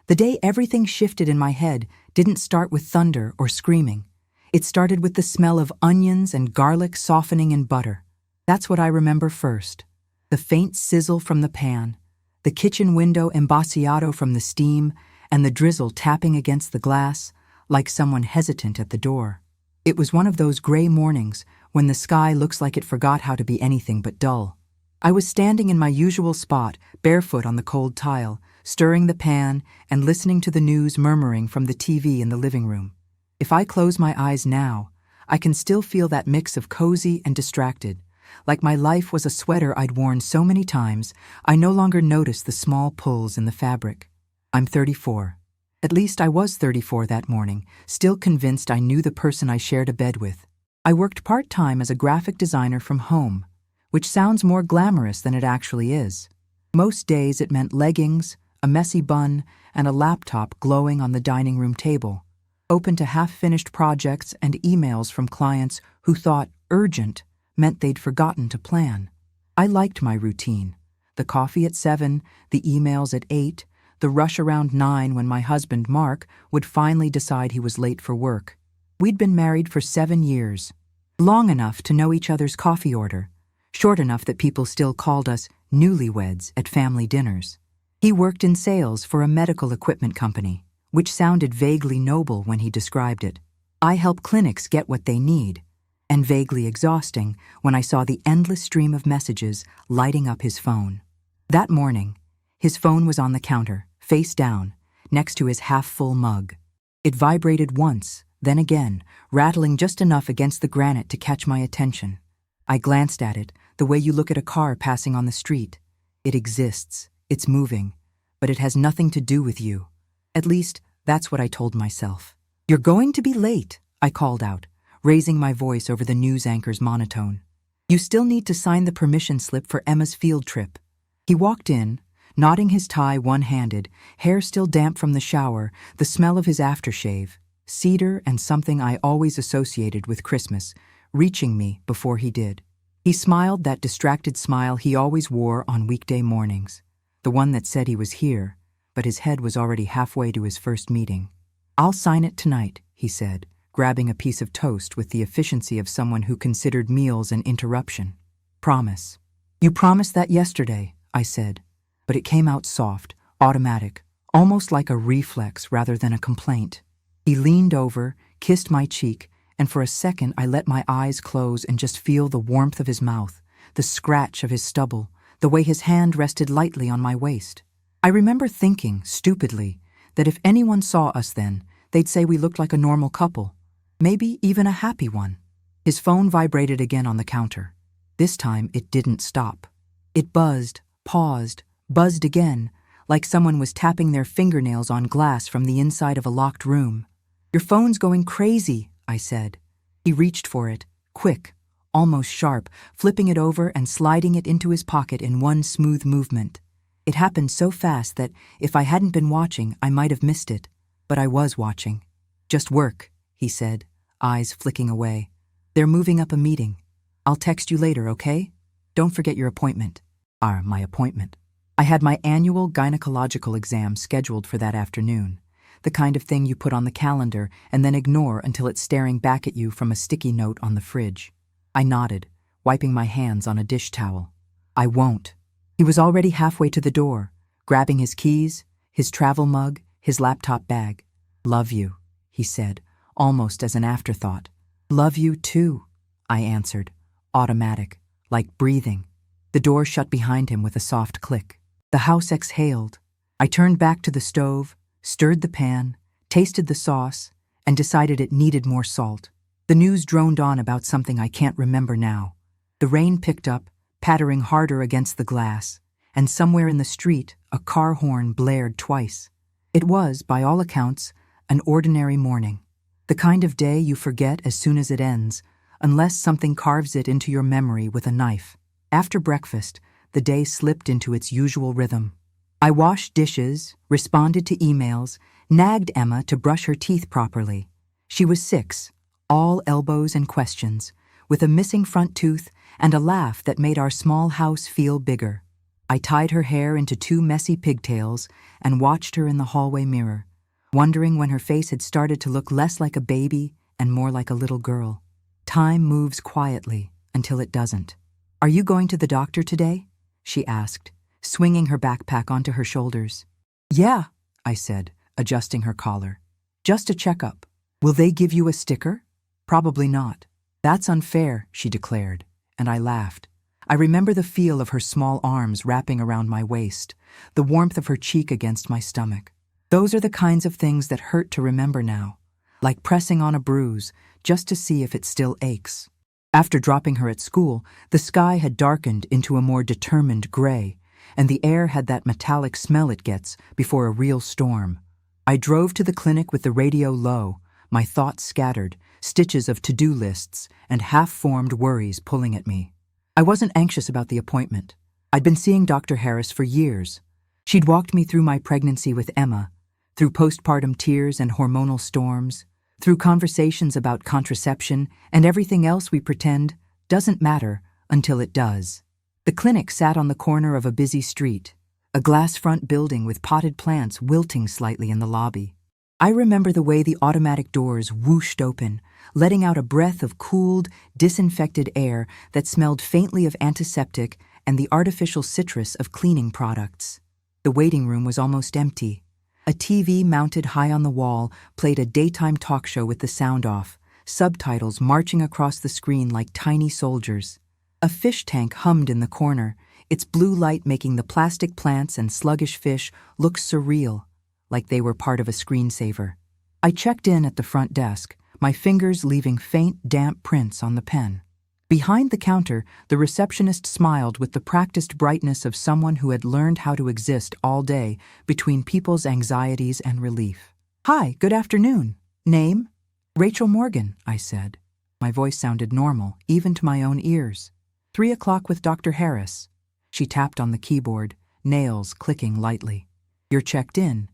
The day everything shifted in my head didn't start with thunder or screaming. It started with the smell of onions and garlic softening in butter. That's what I remember first. The faint sizzle from the pan, the kitchen window embossiado from the steam, and the drizzle tapping against the glass like someone hesitant at the door. It was one of those gray mornings when the sky looks like it forgot how to be anything but dull. I was standing in my usual spot, barefoot on the cold tile, stirring the pan and listening to the news murmuring from the TV in the living room. If I close my eyes now, I can still feel that mix of cozy and distracted. Like my life was a sweater I'd worn so many times, I no longer notice the small pulls in the fabric. I'm 34. At least I was 34 that morning, still convinced I knew the person I shared a bed with. I worked part-time as a graphic designer from home, which sounds more glamorous than it actually is. Most days it meant leggings, a messy bun, and a laptop glowing on the dining room table, open to half-finished projects and emails from clients who thought urgent meant they'd forgotten to plan. I liked my routine. The coffee at 7, the emails at 8, the rush around 9 when my husband, Mark, would finally decide he was late for work. We'd been married for 7 years, long enough to know each other's coffee order, short enough that people still called us newlyweds at family dinners. He worked in sales for a medical equipment company, which sounded vaguely noble when he described it. I help clinics get what they need, and vaguely exhausting when I saw the endless stream of messages lighting up his phone. That morning, his phone was on the counter, face down, next to his half-full mug. It vibrated once, then again, rattling just enough against the granite to catch my attention. I glanced at it, the way you look at a car passing on the street. It exists, it's moving, but it has nothing to do with you. At least, that's what I told myself. "You're going to be late," I called out, raising my voice over the news anchor's monotone. "You still need to sign the permission slip for Emma's field trip." He walked in, knotting his tie one-handed, hair still damp from the shower, the smell of his aftershave, cedar and something I always associated with Christmas, reaching me before he did. He smiled that distracted smile he always wore on weekday mornings, the one that said he was here, but his head was already halfway to his first meeting. "I'll sign it tonight," he said, grabbing a piece of toast with the efficiency of someone who considered meals an interruption. "Promise." "You promised that yesterday," I said, but it came out soft, automatic, almost like a reflex rather than a complaint. He leaned over, kissed my cheek, and for a second I let my eyes close and just feel the warmth of his mouth, the scratch of his stubble, the way his hand rested lightly on my waist. I remember thinking, stupidly, that if anyone saw us then, they'd say we looked like a normal couple, maybe even a happy one. His phone vibrated again on the counter. This time it didn't stop. It buzzed, paused, buzzed again, like someone was tapping their fingernails on glass from the inside of a locked room. "Your phone's going crazy," I said. He reached for it, quick, almost sharp, flipping it over and sliding it into his pocket in one smooth movement. It happened so fast that if I hadn't been watching, I might have missed it. But I was watching. "Just work," he said, eyes flicking away. "They're moving up a meeting. I'll text you later, okay? Don't forget your appointment." My appointment. I had my annual gynecological exam scheduled for that afternoon, the kind of thing you put on the calendar and then ignore until it's staring back at you from a sticky note on the fridge. I nodded, wiping my hands on a dish towel. "I won't." He was already halfway to the door, grabbing his keys, his travel mug, his laptop bag. "Love you," he said, almost as an afterthought. "Love you too," I answered, automatic, like breathing. The door shut behind him with a soft click. The house exhaled. I turned back to the stove, stirred the pan, tasted the sauce, and decided it needed more salt. The news droned on about something I can't remember now. The rain picked up, pattering harder against the glass, and somewhere in the street, a car horn blared twice. It was, by all accounts, an ordinary morning. The kind of day you forget as soon as it ends, unless something carves it into your memory with a knife. After breakfast, the day slipped into its usual rhythm. I washed dishes, responded to emails, nagged Emma to brush her teeth properly. She was 6, all elbows and questions, with a missing front tooth and a laugh that made our small house feel bigger. I tied her hair into 2 messy pigtails and watched her in the hallway mirror, wondering when her face had started to look less like a baby and more like a little girl. Time moves quietly until it doesn't. "Are you going to the doctor today?" she asked, swinging her backpack onto her shoulders. "Yeah," I said, adjusting her collar. "Just a checkup. Will they give you a sticker?" "Probably not." "That's unfair," she declared, and I laughed. I remember the feel of her small arms wrapping around my waist, the warmth of her cheek against my stomach. Those are the kinds of things that hurt to remember now, like pressing on a bruise just to see if it still aches. After dropping her at school, the sky had darkened into a more determined gray, and the air had that metallic smell it gets before a real storm. I drove to the clinic with the radio low, my thoughts scattered, stitches of to-do lists and half-formed worries pulling at me. I wasn't anxious about the appointment. I'd been seeing Dr. Harris for years. She'd walked me through my pregnancy with Emma, through postpartum tears and hormonal storms, through conversations about contraception and everything else we pretend doesn't matter until it does. The clinic sat on the corner of a busy street, a glass front building with potted plants wilting slightly in the lobby. I remember the way the automatic doors whooshed open, letting out a breath of cooled, disinfected air that smelled faintly of antiseptic and the artificial citrus of cleaning products. The waiting room was almost empty. A TV mounted high on the wall played a daytime talk show with the sound off, subtitles marching across the screen like tiny soldiers. A fish tank hummed in the corner, its blue light making the plastic plants and sluggish fish look surreal, like they were part of a screensaver. I checked in at the front desk, my fingers leaving faint, damp prints on the pen. Behind the counter, the receptionist smiled with the practiced brightness of someone who had learned how to exist all day between people's anxieties and relief. "Hi, good afternoon. Name?" "Rachel Morgan," I said. My voice sounded normal, even to my own ears. 3 o'clock with Dr. Harris." She tapped on the keyboard, nails clicking lightly. "You're checked in.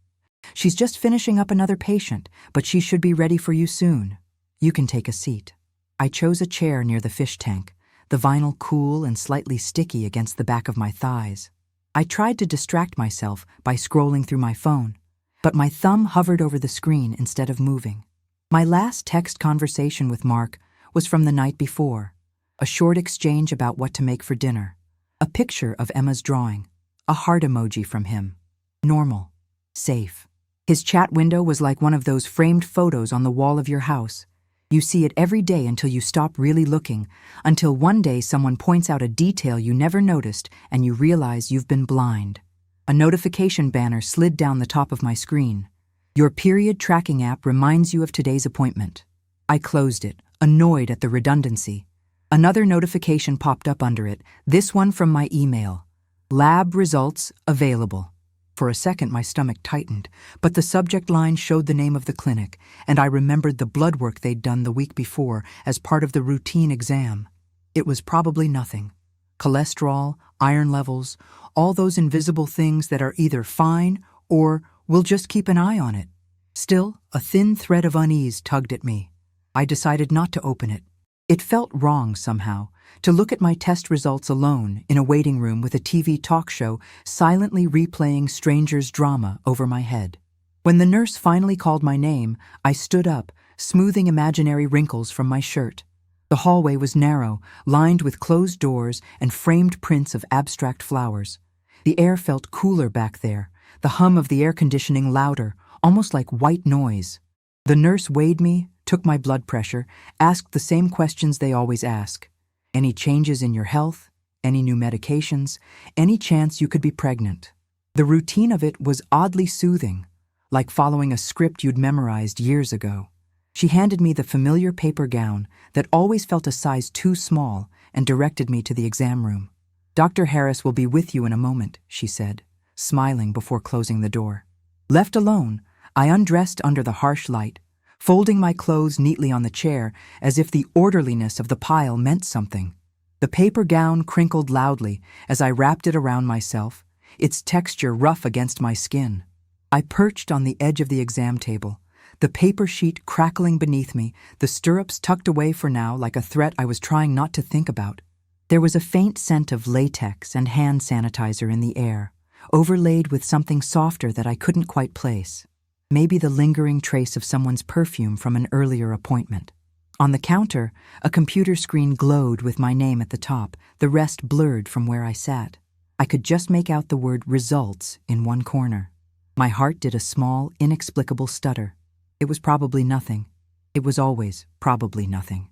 She's just finishing up another patient, but she should be ready for you soon. You can take a seat." I chose a chair near the fish tank, the vinyl cool and slightly sticky against the back of my thighs. I tried to distract myself by scrolling through my phone, but my thumb hovered over the screen instead of moving. My last text conversation with Mark was from the night before, a short exchange about what to make for dinner, a picture of Emma's drawing, a heart emoji from him. Normal. Safe. His chat window was like one of those framed photos on the wall of your house. You see it every day until you stop really looking, until one day someone points out a detail you never noticed and you realize you've been blind. A notification banner slid down the top of my screen. "Your period tracking app reminds you of today's appointment." I closed it, annoyed at the redundancy. Another notification popped up under it, this one from my email. "Lab results available." For a second, my stomach tightened, but the subject line showed the name of the clinic, and I remembered the blood work they'd done the week before as part of the routine exam. It was probably nothing. Cholesterol, iron levels, all those invisible things that are either fine or we'll just keep an eye on it. Still, a thin thread of unease tugged at me. I decided not to open it. It felt wrong somehow, to look at my test results alone in a waiting room with a TV talk show silently replaying strangers' drama over my head. When the nurse finally called my name, I stood up, smoothing imaginary wrinkles from my shirt. The hallway was narrow, lined with closed doors and framed prints of abstract flowers. The air felt cooler back there, the hum of the air conditioning louder, almost like white noise. The nurse weighed me, took my blood pressure, asked the same questions they always ask. Any changes in your health? Any new medications? Any chance you could be pregnant? The routine of it was oddly soothing, like following a script you'd memorized years ago. She handed me the familiar paper gown that always felt a size too small and directed me to the exam room. "Dr. Harris will be with you in a moment," she said, smiling before closing the door. Left alone, I undressed under the harsh light, folding my clothes neatly on the chair as if the orderliness of the pile meant something. The paper gown crinkled loudly as I wrapped it around myself, its texture rough against my skin. I perched on the edge of the exam table, the paper sheet crackling beneath me, the stirrups tucked away for now like a threat I was trying not to think about. There was a faint scent of latex and hand sanitizer in the air, overlaid with something softer that I couldn't quite place. Maybe the lingering trace of someone's perfume from an earlier appointment. On the counter, a computer screen glowed with my name at the top, the rest blurred from where I sat. I could just make out the word results in one corner. My heart did a small, inexplicable stutter. It was probably nothing. It was always probably nothing.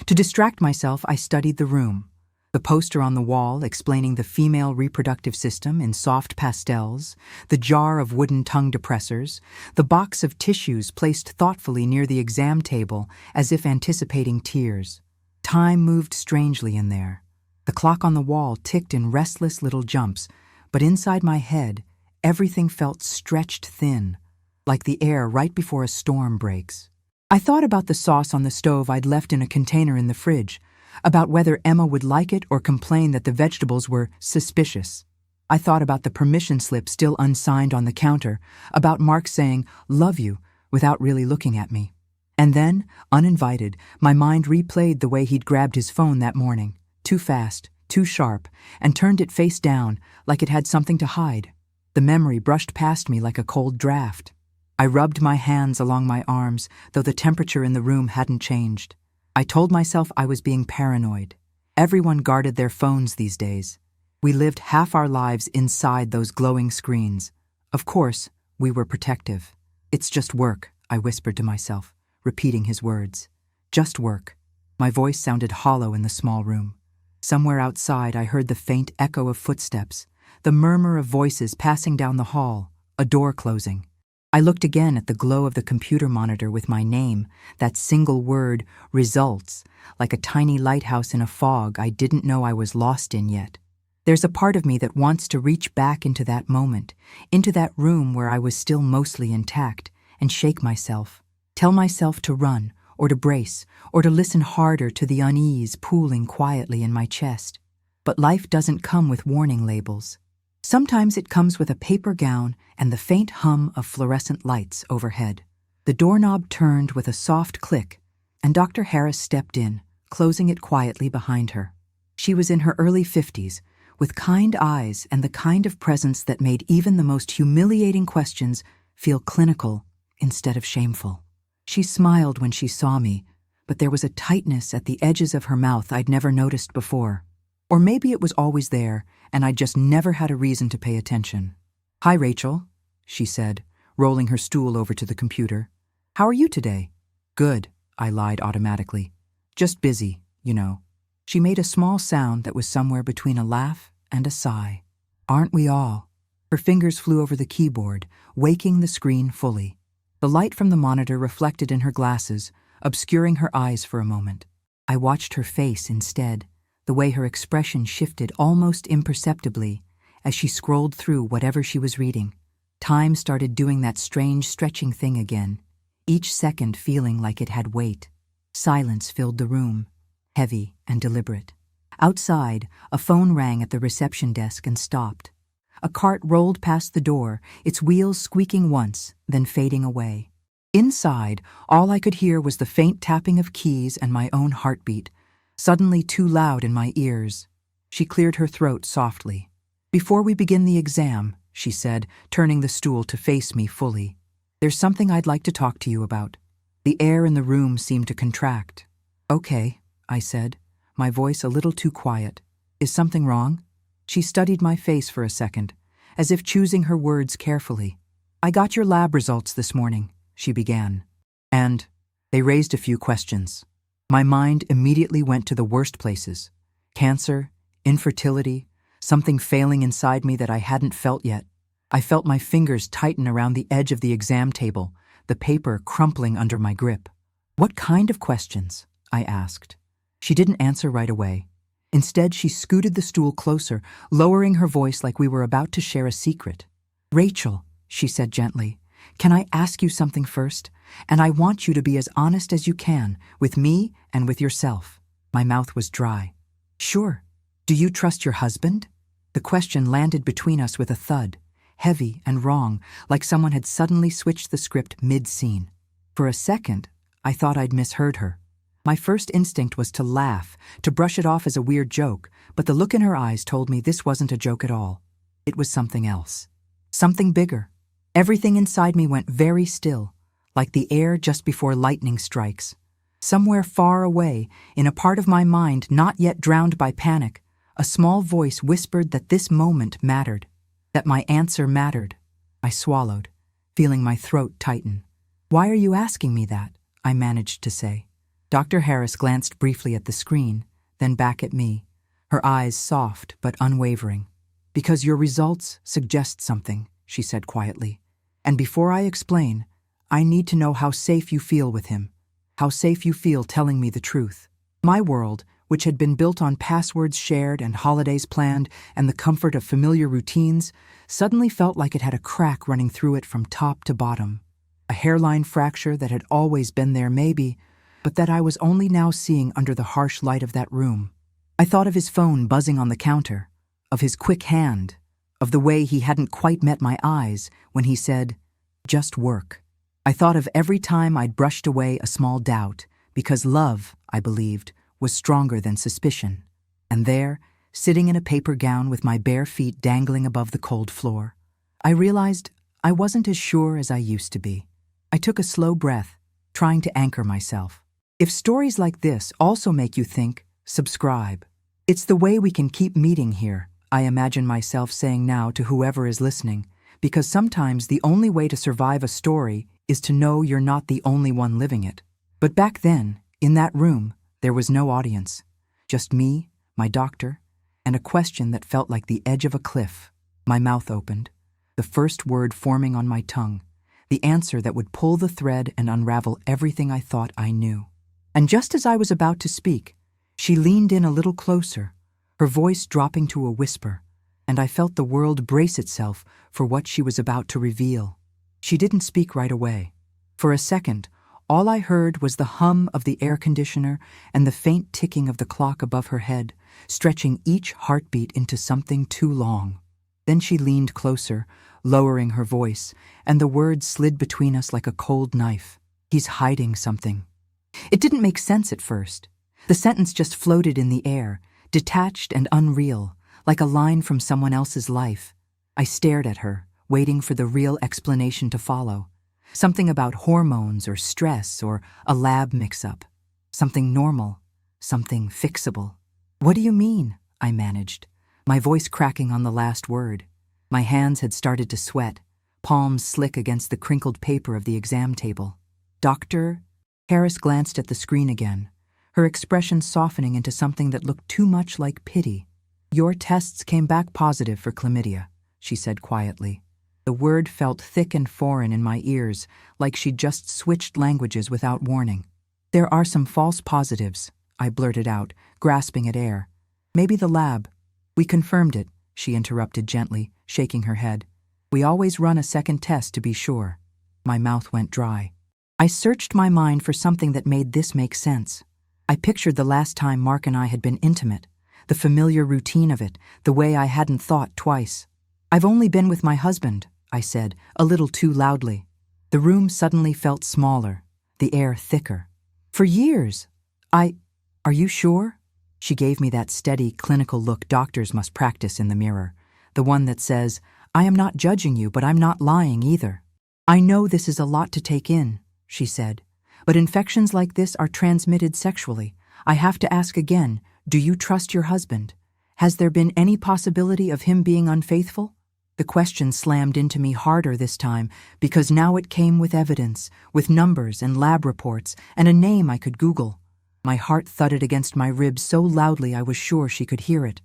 To distract myself, I studied the room. The poster on the wall explaining the female reproductive system in soft pastels, the jar of wooden tongue depressors, the box of tissues placed thoughtfully near the exam table as if anticipating tears. Time moved strangely in there. The clock on the wall ticked in restless little jumps, but inside my head, everything felt stretched thin, like the air right before a storm breaks. I thought about the sauce on the stove I'd left in a container in the fridge, about whether Emma would like it or complain that the vegetables were suspicious. I thought about the permission slip still unsigned on the counter, about Mark saying, "Love you," without really looking at me. And then, uninvited, my mind replayed the way he'd grabbed his phone that morning, too fast, too sharp, and turned it face down like it had something to hide. The memory brushed past me like a cold draft. I rubbed my hands along my arms, though the temperature in the room hadn't changed. I told myself I was being paranoid. Everyone guarded their phones these days. We lived half our lives inside those glowing screens. Of course, we were protective. "It's just work," I whispered to myself, repeating his words. Just work. My voice sounded hollow in the small room. Somewhere outside, I heard the faint echo of footsteps, the murmur of voices passing down the hall, a door closing. I looked again at the glow of the computer monitor with my name, that single word, results, like a tiny lighthouse in a fog I didn't know I was lost in yet. There's a part of me that wants to reach back into that moment, into that room where I was still mostly intact, and shake myself, tell myself to run, or to brace, or to listen harder to the unease pooling quietly in my chest. But life doesn't come with warning labels. Sometimes it comes with a paper gown and the faint hum of fluorescent lights overhead. The doorknob turned with a soft click, and Dr. Harris stepped in, closing it quietly behind her. She was in her early 50s, with kind eyes and the kind of presence that made even the most humiliating questions feel clinical instead of shameful. She smiled when she saw me, but there was a tightness at the edges of her mouth I'd never noticed before. Or maybe it was always there, and I just never had a reason to pay attention. "Hi, Rachel," she said, rolling her stool over to the computer. "How are you today?" "Good," I lied automatically. "Just busy, you know." She made a small sound that was somewhere between a laugh and a sigh. "Aren't we all?" Her fingers flew over the keyboard, waking the screen fully. The light from the monitor reflected in her glasses, obscuring her eyes for a moment. I watched her face instead, the way her expression shifted almost imperceptibly as she scrolled through whatever she was reading. Time started doing that strange stretching thing again, each second feeling like it had weight. Silence filled the room, heavy and deliberate. Outside, a phone rang at the reception desk and stopped. A cart rolled past the door, its wheels squeaking once, then fading away. Inside, all I could hear was the faint tapping of keys and my own heartbeat, suddenly too loud in my ears. She cleared her throat softly. "Before we begin the exam," she said, turning the stool to face me fully, "there's something I'd like to talk to you about." The air in the room seemed to contract. "Okay," I said, my voice a little too quiet. "Is something wrong?" She studied my face for a second, as if choosing her words carefully. "I got your lab results this morning," she began. "And they raised a few questions." My mind immediately went to the worst places. Cancer, infertility, something failing inside me that I hadn't felt yet. I felt my fingers tighten around the edge of the exam table, the paper crumpling under my grip. "What kind of questions?" I asked. She didn't answer right away. Instead, she scooted the stool closer, lowering her voice like we were about to share a secret. "Rachel," she said gently, "can I ask you something first? And I want you to be as honest as you can, with me and with yourself." My mouth was dry. "Sure. Do you trust your husband?" The question landed between us with a thud, heavy and wrong, like someone had suddenly switched the script mid-scene. For a second, I thought I'd misheard her. My first instinct was to laugh, to brush it off as a weird joke, but the look in her eyes told me this wasn't a joke at all. It was something else. Something bigger. Everything inside me went very still, like the air just before lightning strikes. Somewhere far away, in a part of my mind not yet drowned by panic, a small voice whispered that this moment mattered, that my answer mattered. I swallowed, feeling my throat tighten. "Why are you asking me that?" I managed to say. Dr. Harris glanced briefly at the screen, then back at me, her eyes soft but unwavering. "Because your results suggest something," she said quietly. "And before I explain, I need to know how safe you feel with him, how safe you feel telling me the truth." My world, which had been built on passwords shared and holidays planned and the comfort of familiar routines, suddenly felt like it had a crack running through it from top to bottom. A hairline fracture that had always been there maybe, but that I was only now seeing under the harsh light of that room. I thought of his phone buzzing on the counter, of his quick hand, of the way he hadn't quite met my eyes when he said, "Just work." I thought of every time I'd brushed away a small doubt, because love, I believed, was stronger than suspicion. And there, sitting in a paper gown with my bare feet dangling above the cold floor, I realized I wasn't as sure as I used to be. I took a slow breath, trying to anchor myself. If stories like this also make you think, subscribe. It's the way we can keep meeting here, I imagine myself saying now to whoever is listening, because sometimes the only way to survive a story is to know you're not the only one living it. But back then, in that room, there was no audience. Just me, my doctor, and a question that felt like the edge of a cliff. My mouth opened, the first word forming on my tongue, the answer that would pull the thread and unravel everything I thought I knew. And just as I was about to speak, she leaned in a little closer, her voice dropping to a whisper, and I felt the world brace itself for what she was about to reveal. She didn't speak right away. For a second, all I heard was the hum of the air conditioner and the faint ticking of the clock above her head, stretching each heartbeat into something too long. Then she leaned closer, lowering her voice, and the words slid between us like a cold knife. "He's hiding something." It didn't make sense at first. The sentence just floated in the air, detached and unreal, like a line from someone else's life. I stared at her, waiting for the real explanation to follow. Something about hormones or stress or a lab mix-up. Something normal, something fixable. "What do you mean?" I managed, my voice cracking on the last word. My hands had started to sweat, palms slick against the crinkled paper of the exam table. "Doctor?" Harris glanced at the screen again, her expression softening into something that looked too much like pity. "Your tests came back positive for chlamydia," she said quietly. The word felt thick and foreign in my ears, like she'd just switched languages without warning. "There are some false positives," I blurted out, grasping at air. "Maybe the lab." "We confirmed it," she interrupted gently, shaking her head. "We always run a second test to be sure." My mouth went dry. I searched my mind for something that made this make sense. I pictured the last time Mark and I had been intimate, the familiar routine of it, the way I hadn't thought twice. "I've only been with my husband," I said, a little too loudly. The room suddenly felt smaller, the air thicker. "For years. Are you sure?" She gave me that steady, clinical look doctors must practice in the mirror, the one that says, "I am not judging you, but I'm not lying either." "I know this is a lot to take in," she said, "but infections like this are transmitted sexually. I have to ask again, do you trust your husband? Has there been any possibility of him being unfaithful?" The question slammed into me harder this time because now it came with evidence, with numbers and lab reports, and a name I could Google. My heart thudded against my ribs so loudly I was sure she could hear it.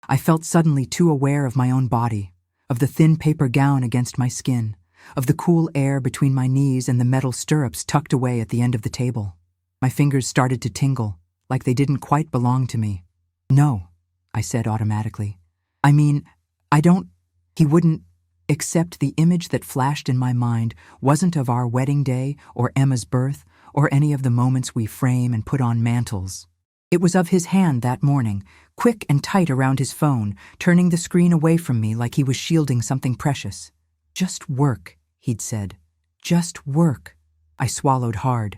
I felt suddenly too aware of my own body, of the thin paper gown against my skin, of the cool air between my knees and the metal stirrups tucked away at the end of the table. My fingers started to tingle, like they didn't quite belong to me. "No," I said automatically. "I mean, I don't..." He wouldn't, except the image that flashed in my mind wasn't of our wedding day or Emma's birth or any of the moments we frame and put on mantles. It was of his hand that morning, quick and tight around his phone, turning the screen away from me like he was shielding something precious. "Just work," he'd said. "Just work." I swallowed hard.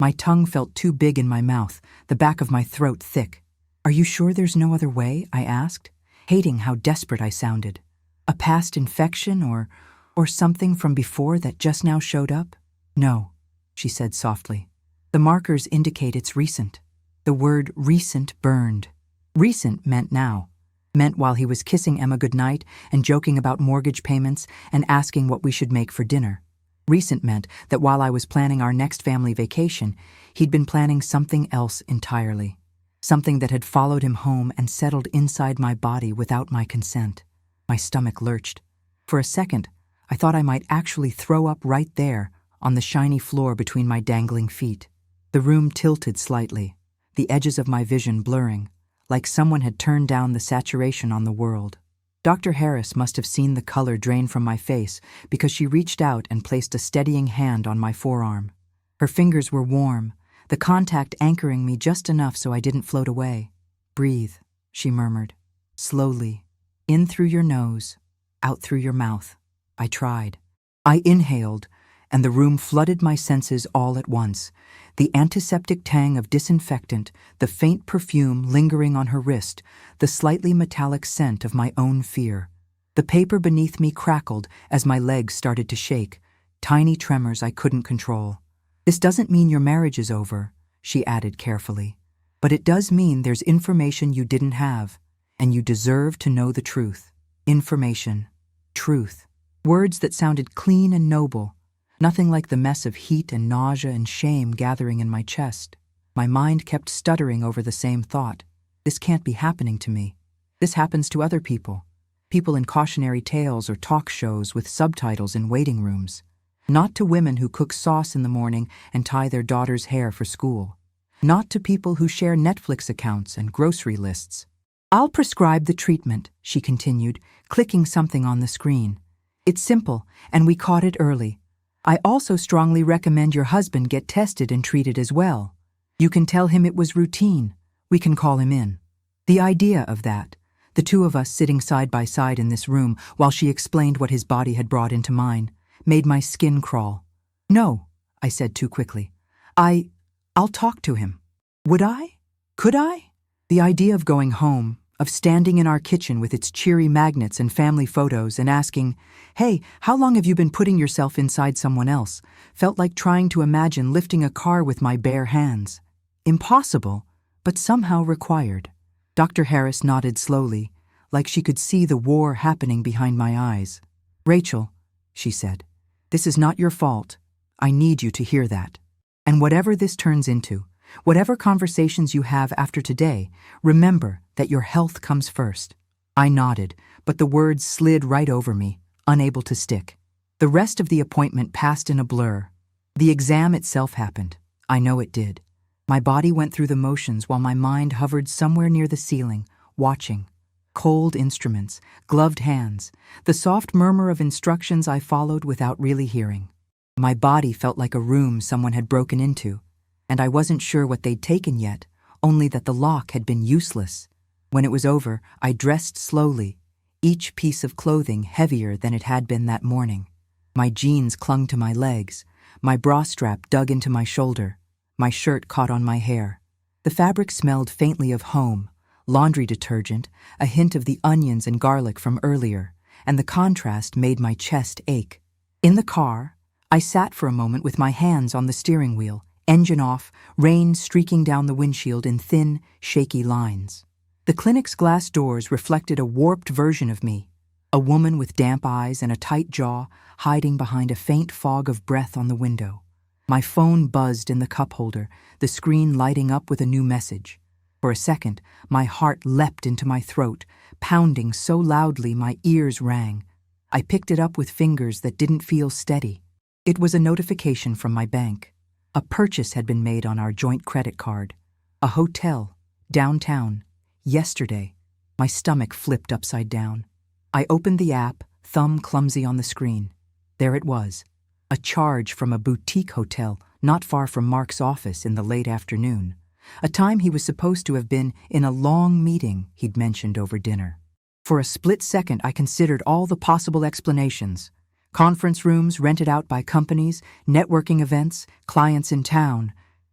My tongue felt too big in my mouth, the back of my throat thick. "Are you sure there's no other way?" I asked, hating how desperate I sounded. A past infection or something from before that just now showed up? "No," she said softly. "The markers indicate it's recent." The word recent burned. Recent meant now. Meant while he was kissing Emma goodnight and joking about mortgage payments and asking what we should make for dinner. Recent meant that while I was planning our next family vacation, he'd been planning something else entirely. Something that had followed him home and settled inside my body without my consent. My stomach lurched. For a second, I thought I might actually throw up right there on the shiny floor between my dangling feet. The room tilted slightly, the edges of my vision blurring, like someone had turned down the saturation on the world. Dr. Harris must have seen the color drain from my face because she reached out and placed a steadying hand on my forearm. Her fingers were warm, the contact anchoring me just enough so I didn't float away. "Breathe," she murmured. "Slowly. In through your nose, out through your mouth." I tried. I inhaled, and the room flooded my senses all at once. The antiseptic tang of disinfectant, the faint perfume lingering on her wrist, the slightly metallic scent of my own fear. The paper beneath me crackled as my legs started to shake, tiny tremors I couldn't control. "This doesn't mean your marriage is over," she added carefully. "But it does mean there's information you didn't have, and you deserve to know the truth." Information. Truth. Words that sounded clean and noble. Nothing like the mess of heat and nausea and shame gathering in my chest. My mind kept stuttering over the same thought. This can't be happening to me. This happens to other people. People in cautionary tales or talk shows with subtitles in waiting rooms. Not to women who cook sauce in the morning and tie their daughter's hair for school. Not to people who share Netflix accounts and grocery lists. "I'll prescribe the treatment," she continued, clicking something on the screen. "It's simple, and we caught it early. I also strongly recommend your husband get tested and treated as well. You can tell him it was routine. We can call him in." The idea of that, the two of us sitting side by side in this room while she explained what his body had brought into mine, made my skin crawl. "No," I said too quickly. I'll talk to him." Would I? Could I? The idea of going home, of standing in our kitchen with its cheery magnets and family photos and asking, "Hey, how long have you been putting yourself inside someone else?" felt like trying to imagine lifting a car with my bare hands. Impossible, but somehow required. Dr. Harris nodded slowly, like she could see the war happening behind my eyes. "Rachel," she said, "this is not your fault. I need you to hear that. And whatever this turns into, whatever conversations you have after today, remember that your health comes first." I nodded, but the words slid right over me, unable to stick. The rest of the appointment passed in a blur. The exam itself happened. I know it did. My body went through the motions while my mind hovered somewhere near the ceiling, watching. Cold instruments, gloved hands, the soft murmur of instructions I followed without really hearing. My body felt like a room someone had broken into, and I wasn't sure what they'd taken yet, only that the lock had been useless. When it was over, I dressed slowly, each piece of clothing heavier than it had been that morning. My jeans clung to my legs, my bra strap dug into my shoulder, my shirt caught on my hair. The fabric smelled faintly of home, laundry detergent, a hint of the onions and garlic from earlier, and the contrast made my chest ache. In the car, I sat for a moment with my hands on the steering wheel, engine off, rain streaking down the windshield in thin, shaky lines. The clinic's glass doors reflected a warped version of me, a woman with damp eyes and a tight jaw hiding behind a faint fog of breath on the window. My phone buzzed in the cup holder, the screen lighting up with a new message. For a second, my heart leapt into my throat, pounding so loudly my ears rang. I picked it up with fingers that didn't feel steady. It was a notification from my bank. A purchase had been made on our joint credit card. A hotel, downtown, yesterday. My stomach flipped upside down. I opened the app, thumb clumsy on the screen. There it was, a charge from a boutique hotel not far from Mark's office in the late afternoon, a time he was supposed to have been in a long meeting he'd mentioned over dinner. For a split second, I considered all the possible explanations. Conference rooms rented out by companies, networking events, clients in town.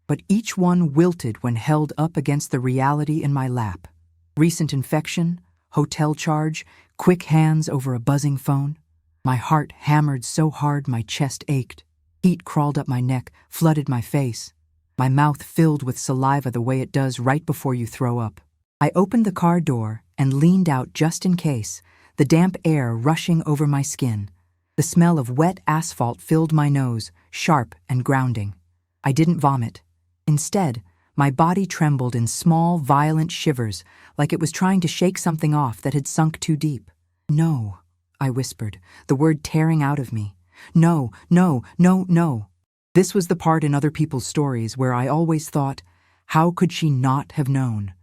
but each one wilted when held up against the reality in my lap. Recent infection, hotel charge, quick hands over a buzzing phone. My heart hammered so hard my chest ached. Heat crawled up my neck, flooded my face. My mouth filled with saliva the way it does right before you throw up. I opened the car door and leaned out just in case, the damp air rushing over my skin. The smell of wet asphalt filled my nose, sharp and grounding. I didn't vomit. Instead, my body trembled in small, violent shivers, like it was trying to shake something off that had sunk too deep. "No," I whispered, the word tearing out of me. "No, no, no, no." This was the part in other people's stories where I always thought, how could she not have known?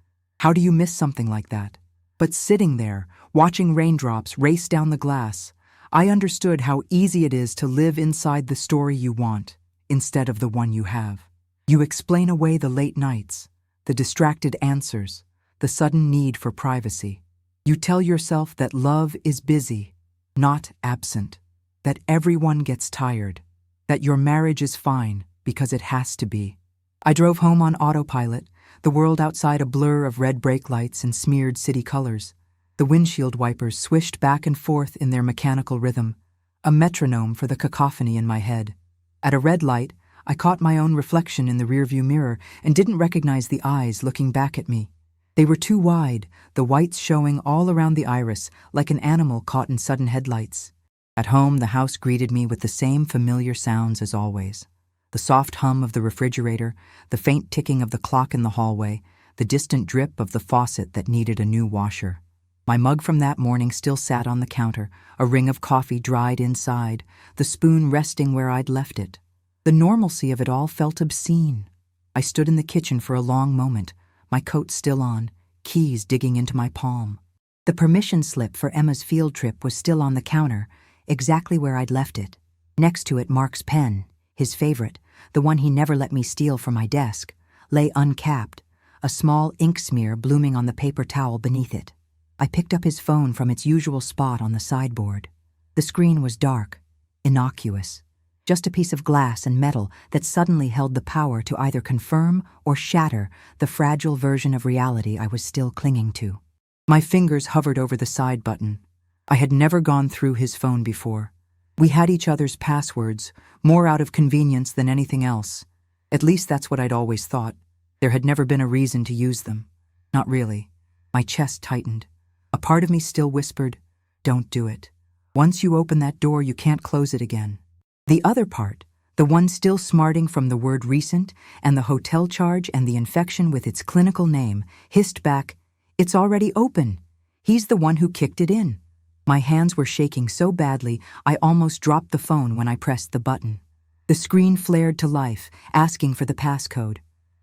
How do you miss something like that? But sitting there, watching raindrops race down the glass, I understood how easy it is to live inside the story you want, instead of the one you have. You explain away the late nights, the distracted answers, the sudden need for privacy. You tell yourself that love is busy, not absent, that everyone gets tired, that your marriage is fine because it has to be. I drove home on autopilot, the world outside a blur of red brake lights and smeared city colors. The windshield wipers swished back and forth in their mechanical rhythm, a metronome for the cacophony in my head. At a red light, I caught my own reflection in the rearview mirror and didn't recognize the eyes looking back at me. They were too wide, the whites showing all around the iris, like an animal caught in sudden headlights. At home, the house greeted me with the same familiar sounds as always. The soft hum of the refrigerator, the faint ticking of the clock in the hallway, the distant drip of the faucet that needed a new washer. My mug from that morning still sat on the counter, a ring of coffee dried inside, the spoon resting where I'd left it. The normalcy of it all felt obscene. I stood in the kitchen for a long moment, my coat still on, keys digging into my palm. The permission slip for Emma's field trip was still on the counter, exactly where I'd left it. Next to it, Mark's pen, his favorite, the one he never let me steal from my desk, lay uncapped, a small ink smear blooming on the paper towel beneath it. I picked up his phone from its usual spot on the sideboard. The screen was dark, innocuous, just a piece of glass and metal that suddenly held the power to either confirm or shatter the fragile version of reality I was still clinging to. My fingers hovered over the side button. I had never gone through his phone before. We had each other's passwords, more out of convenience than anything else. At least that's what I'd always thought. There had never been a reason to use them. Not really. My chest tightened. A part of me still whispered, "Don't do it. Once you open that door, you can't close it again." The other part, the one still smarting from the word recent and the hotel charge and the infection with its clinical name, hissed back, "It's already open. He's the one who kicked it in." My hands were shaking so badly I almost dropped the phone when I pressed the button. The screen flared to life, asking for the passcode.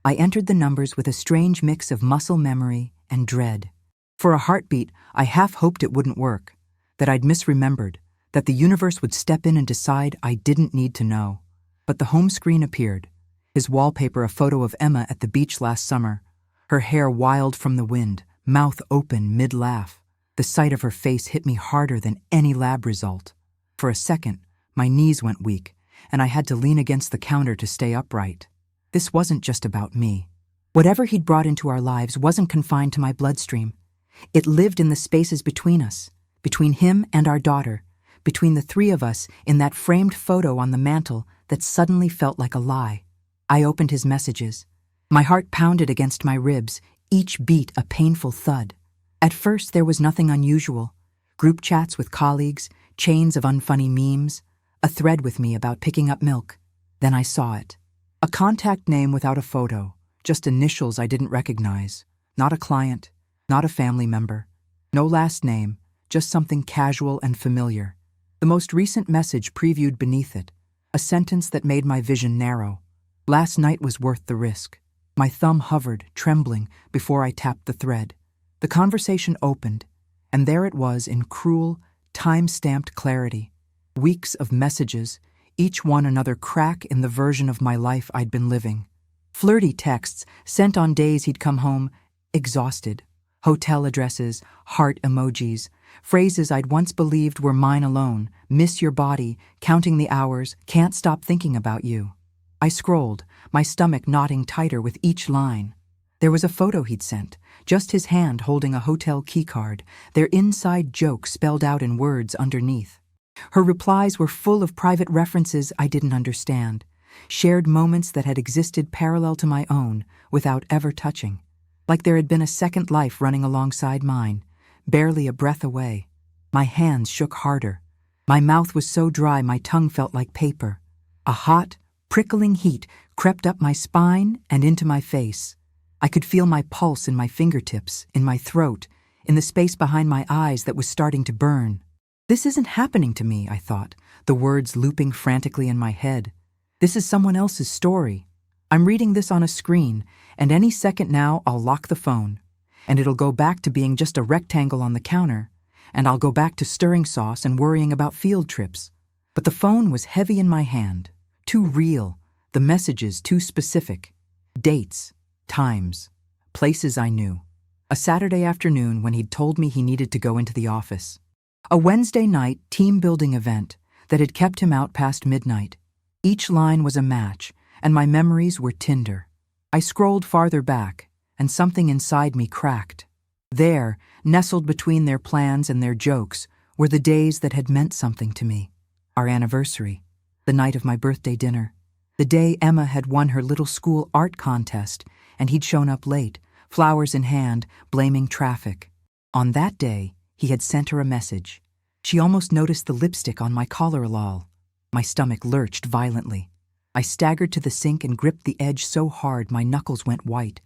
I entered the numbers with a strange mix of muscle memory and dread. For a heartbeat, I half hoped it wouldn't work, that I'd misremembered, that the universe would step in and decide I didn't need to know. But the home screen appeared, his wallpaper a photo of Emma at the beach last summer, her hair wild from the wind, mouth open mid-laugh. The sight of her face hit me harder than any lab result. For a second, my knees went weak, and I had to lean against the counter to stay upright. This wasn't just about me. Whatever he'd brought into our lives wasn't confined to my bloodstream. It lived in the spaces between us, between him and our daughter, between the three of us in that framed photo on the mantel that suddenly felt like a lie. I opened his messages. My heart pounded against my ribs, each beat a painful thud. At first, there was nothing unusual. Group chats with colleagues, chains of unfunny memes, a thread with me about picking up milk. Then I saw it. A contact name without a photo, just initials I didn't recognize. Not a client, not a family member. No last name, just something casual and familiar. The most recent message previewed beneath it, a sentence that made my vision narrow. "Last night was worth the risk." My thumb hovered, trembling, before I tapped the thread. The conversation opened, and there it was in cruel, time-stamped clarity. Weeks of messages, each one another crack in the version of my life I'd been living. Flirty texts sent on days he'd come home exhausted. Hotel addresses, heart emojis, phrases I'd once believed were mine alone, "miss your body, counting the hours, can't stop thinking about you." I scrolled, my stomach knotting tighter with each line. There was a photo he'd sent, just his hand holding a hotel keycard, their inside joke spelled out in words underneath. Her replies were full of private references I didn't understand, shared moments that had existed parallel to my own without ever touching, like there had been a second life running alongside mine, barely a breath away. My hands shook harder. My mouth was so dry my tongue felt like paper. A hot, prickling heat crept up my spine and into my face. I could feel my pulse in my fingertips, in my throat, in the space behind my eyes that was starting to burn. This isn't happening to me, I thought, the words looping frantically in my head. This is someone else's story. I'm reading this on a screen, and any second now I'll lock the phone, and it'll go back to being just a rectangle on the counter, and I'll go back to stirring sauce and worrying about field trips. But the phone was heavy in my hand, too real, the messages too specific. Dates, times, places I knew. A Saturday afternoon when he'd told me he needed to go into the office. A Wednesday night team-building event that had kept him out past midnight. Each line was a match, and my memories were tinder. I scrolled farther back, and something inside me cracked. There, nestled between their plans and their jokes, were the days that had meant something to me. Our anniversary, the night of my birthday dinner, the day Emma had won her little school art contest, and he'd shown up late, flowers in hand, blaming traffic. On that day, he had sent her a message. She almost noticed the lipstick on my collar. My stomach lurched violently. I staggered to the sink and gripped the edge so hard my knuckles went white,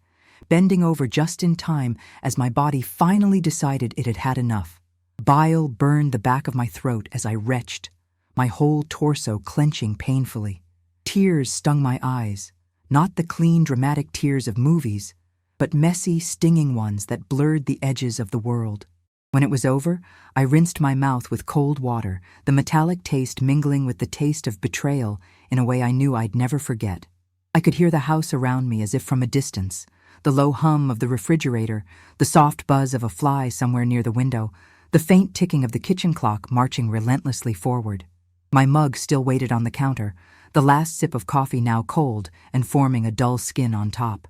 bending over just in time as my body finally decided it had had enough. Bile burned the back of my throat as I retched, my whole torso clenching painfully. Tears stung my eyes, not the clean, dramatic tears of movies, but messy, stinging ones that blurred the edges of the world. When it was over, I rinsed my mouth with cold water, the metallic taste mingling with the taste of betrayal in a way I knew I'd never forget. I could hear the house around me as if from a distance, the low hum of the refrigerator, the soft buzz of a fly somewhere near the window, the faint ticking of the kitchen clock marching relentlessly forward. My mug still waited on the counter, the last sip of coffee now cold and forming a dull skin on top.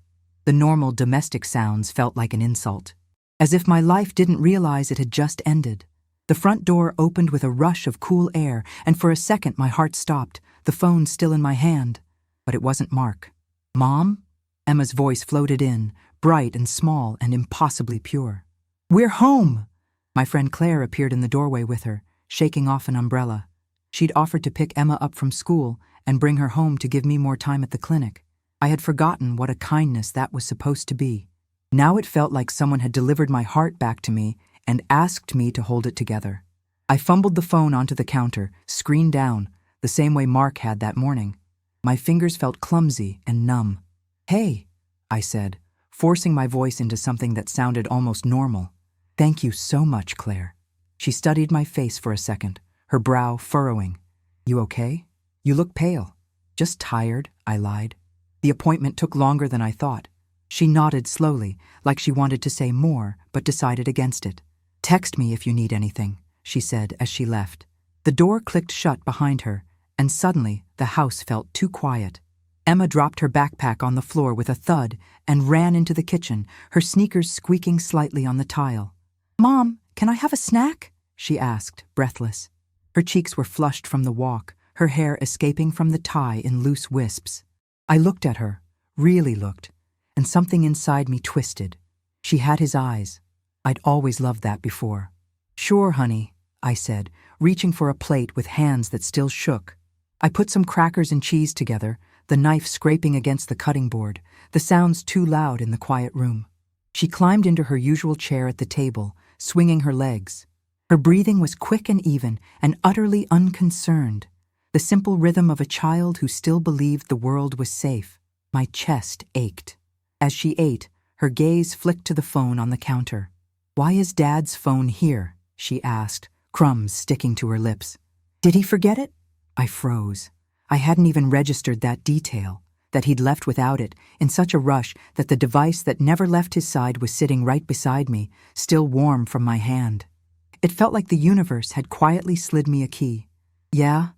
The normal domestic sounds felt like an insult, as if my life didn't realize it had just ended. The front door opened with a rush of cool air, and for a second my heart stopped, the phone still in my hand. But it wasn't Mark. "Mom?" Emma's voice floated in, bright and small and impossibly pure. "We're home!" My friend Claire appeared in the doorway with her, shaking off an umbrella. She'd offered to pick Emma up from school and bring her home to give me more time at the clinic. I had forgotten what a kindness that was supposed to be. Now it felt like someone had delivered my heart back to me and asked me to hold it together. I fumbled the phone onto the counter, screen down, the same way Mark had that morning. My fingers felt clumsy and numb. "Hey," I said, forcing my voice into something that sounded almost normal. "Thank you so much, Claire." She studied my face for a second, her brow furrowing. "You okay? You look pale." "Just tired," I lied. "The appointment took longer than I thought." She nodded slowly, like she wanted to say more, but decided against it. "Text me if you need anything," she said as she left. The door clicked shut behind her, and suddenly the house felt too quiet. Emma dropped her backpack on the floor with a thud and ran into the kitchen, her sneakers squeaking slightly on the tile. "Mom, can I have a snack?" she asked, breathless. Her cheeks were flushed from the walk, her hair escaping from the tie in loose wisps. I looked at her, really looked, and something inside me twisted. She had his eyes. I'd always loved that before. "Sure, honey," I said, reaching for a plate with hands that still shook. I put some crackers and cheese together, the knife scraping against the cutting board, the sounds too loud in the quiet room. She climbed into her usual chair at the table, swinging her legs. Her breathing was quick and even, and utterly unconcerned, the simple rhythm of a child who still believed the world was safe. My chest ached. As she ate, her gaze flicked to the phone on the counter. "Why is Dad's phone here?" she asked, crumbs sticking to her lips. "Did he forget it?" I froze. I hadn't even registered that detail, that he'd left without it, in such a rush that the device that never left his side was sitting right beside me, still warm from my hand. It felt like the universe had quietly slid me a key. "Yeah,"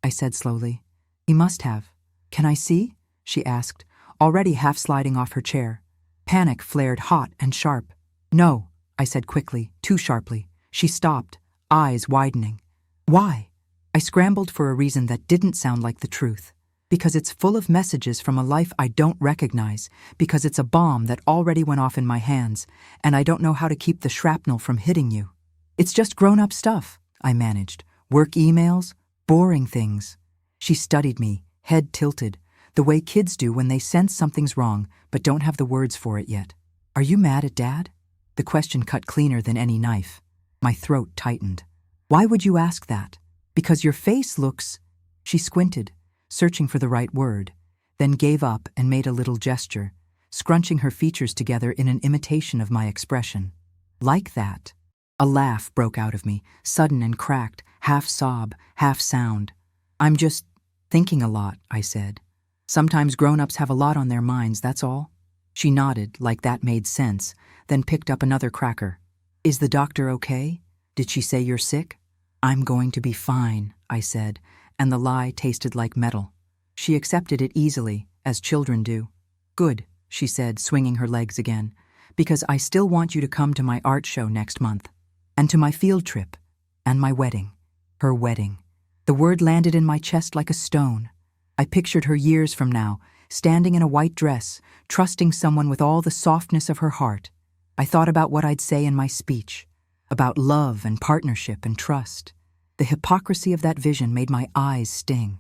I said slowly. "He must have. Can I see?" she asked, already half sliding off her chair. Panic flared hot and sharp. No, I said quickly, too sharply. She stopped, eyes widening. Why? I scrambled for a reason that didn't sound like the truth. Because it's full of messages from a life I don't recognize, because it's a bomb that already went off in my hands, and I don't know how to keep the shrapnel from hitting you. It's just grown-up stuff, I managed. Work emails, boring things. She studied me, head tilted, the way kids do when they sense something's wrong but don't have the words for it yet. Are you mad at Dad? The question cut cleaner than any knife. My throat tightened. Why would you ask that? Because your face looks... She squinted, searching for the right word, then gave up and made a little gesture, scrunching her features together in an imitation of my expression. Like that. A laugh broke out of me, sudden and cracked, half sob, half sound. I'm just thinking a lot, I said. Sometimes grown-ups have a lot on their minds, that's all. She nodded, like that made sense, then picked up another cracker. Is the doctor okay? Did she say you're sick? I'm going to be fine, I said, and the lie tasted like metal. She accepted it easily, as children do. Good, she said, swinging her legs again, because I still want you to come to my art show next month. And to my field trip. And my wedding. Her wedding. The word landed in my chest like a stone. I pictured her years from now, standing in a white dress, trusting someone with all the softness of her heart. I thought about what I'd say in my speech, about love and partnership and trust. The hypocrisy of that vision made my eyes sting.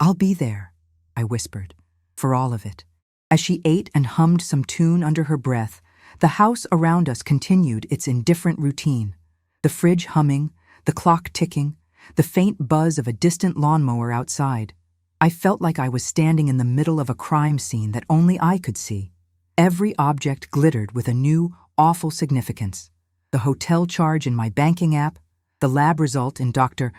I'll be there, I whispered, for all of it. As she ate and hummed some tune under her breath, the house around us continued its indifferent routine. The fridge humming, the clock ticking, the faint buzz of a distant lawnmower outside. I felt like I was standing in the middle of a crime scene that only I could see. Every object glittered with a new, awful significance. The hotel charge in my banking app, the lab result in Dr.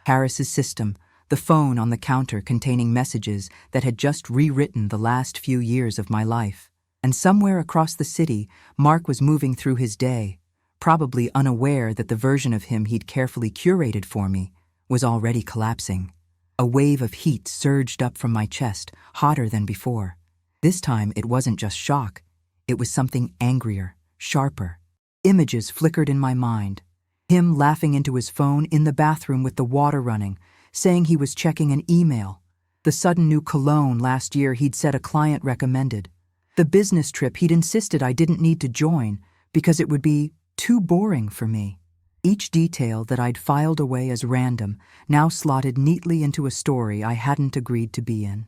Harris's system, the phone on the counter containing messages that had just rewritten the last few years of my life. And somewhere across the city, Mark was moving through his day, probably unaware that the version of him he'd carefully curated for me was already collapsing. A wave of heat surged up from my chest, hotter than before. This time it wasn't just shock. It was something angrier, sharper. Images flickered in my mind. Him laughing into his phone in the bathroom with the water running, saying he was checking an email. The sudden new cologne last year he'd said a client recommended. The business trip he'd insisted I didn't need to join because it would be too boring for me. Each detail that I'd filed away as random now slotted neatly into a story I hadn't agreed to be in.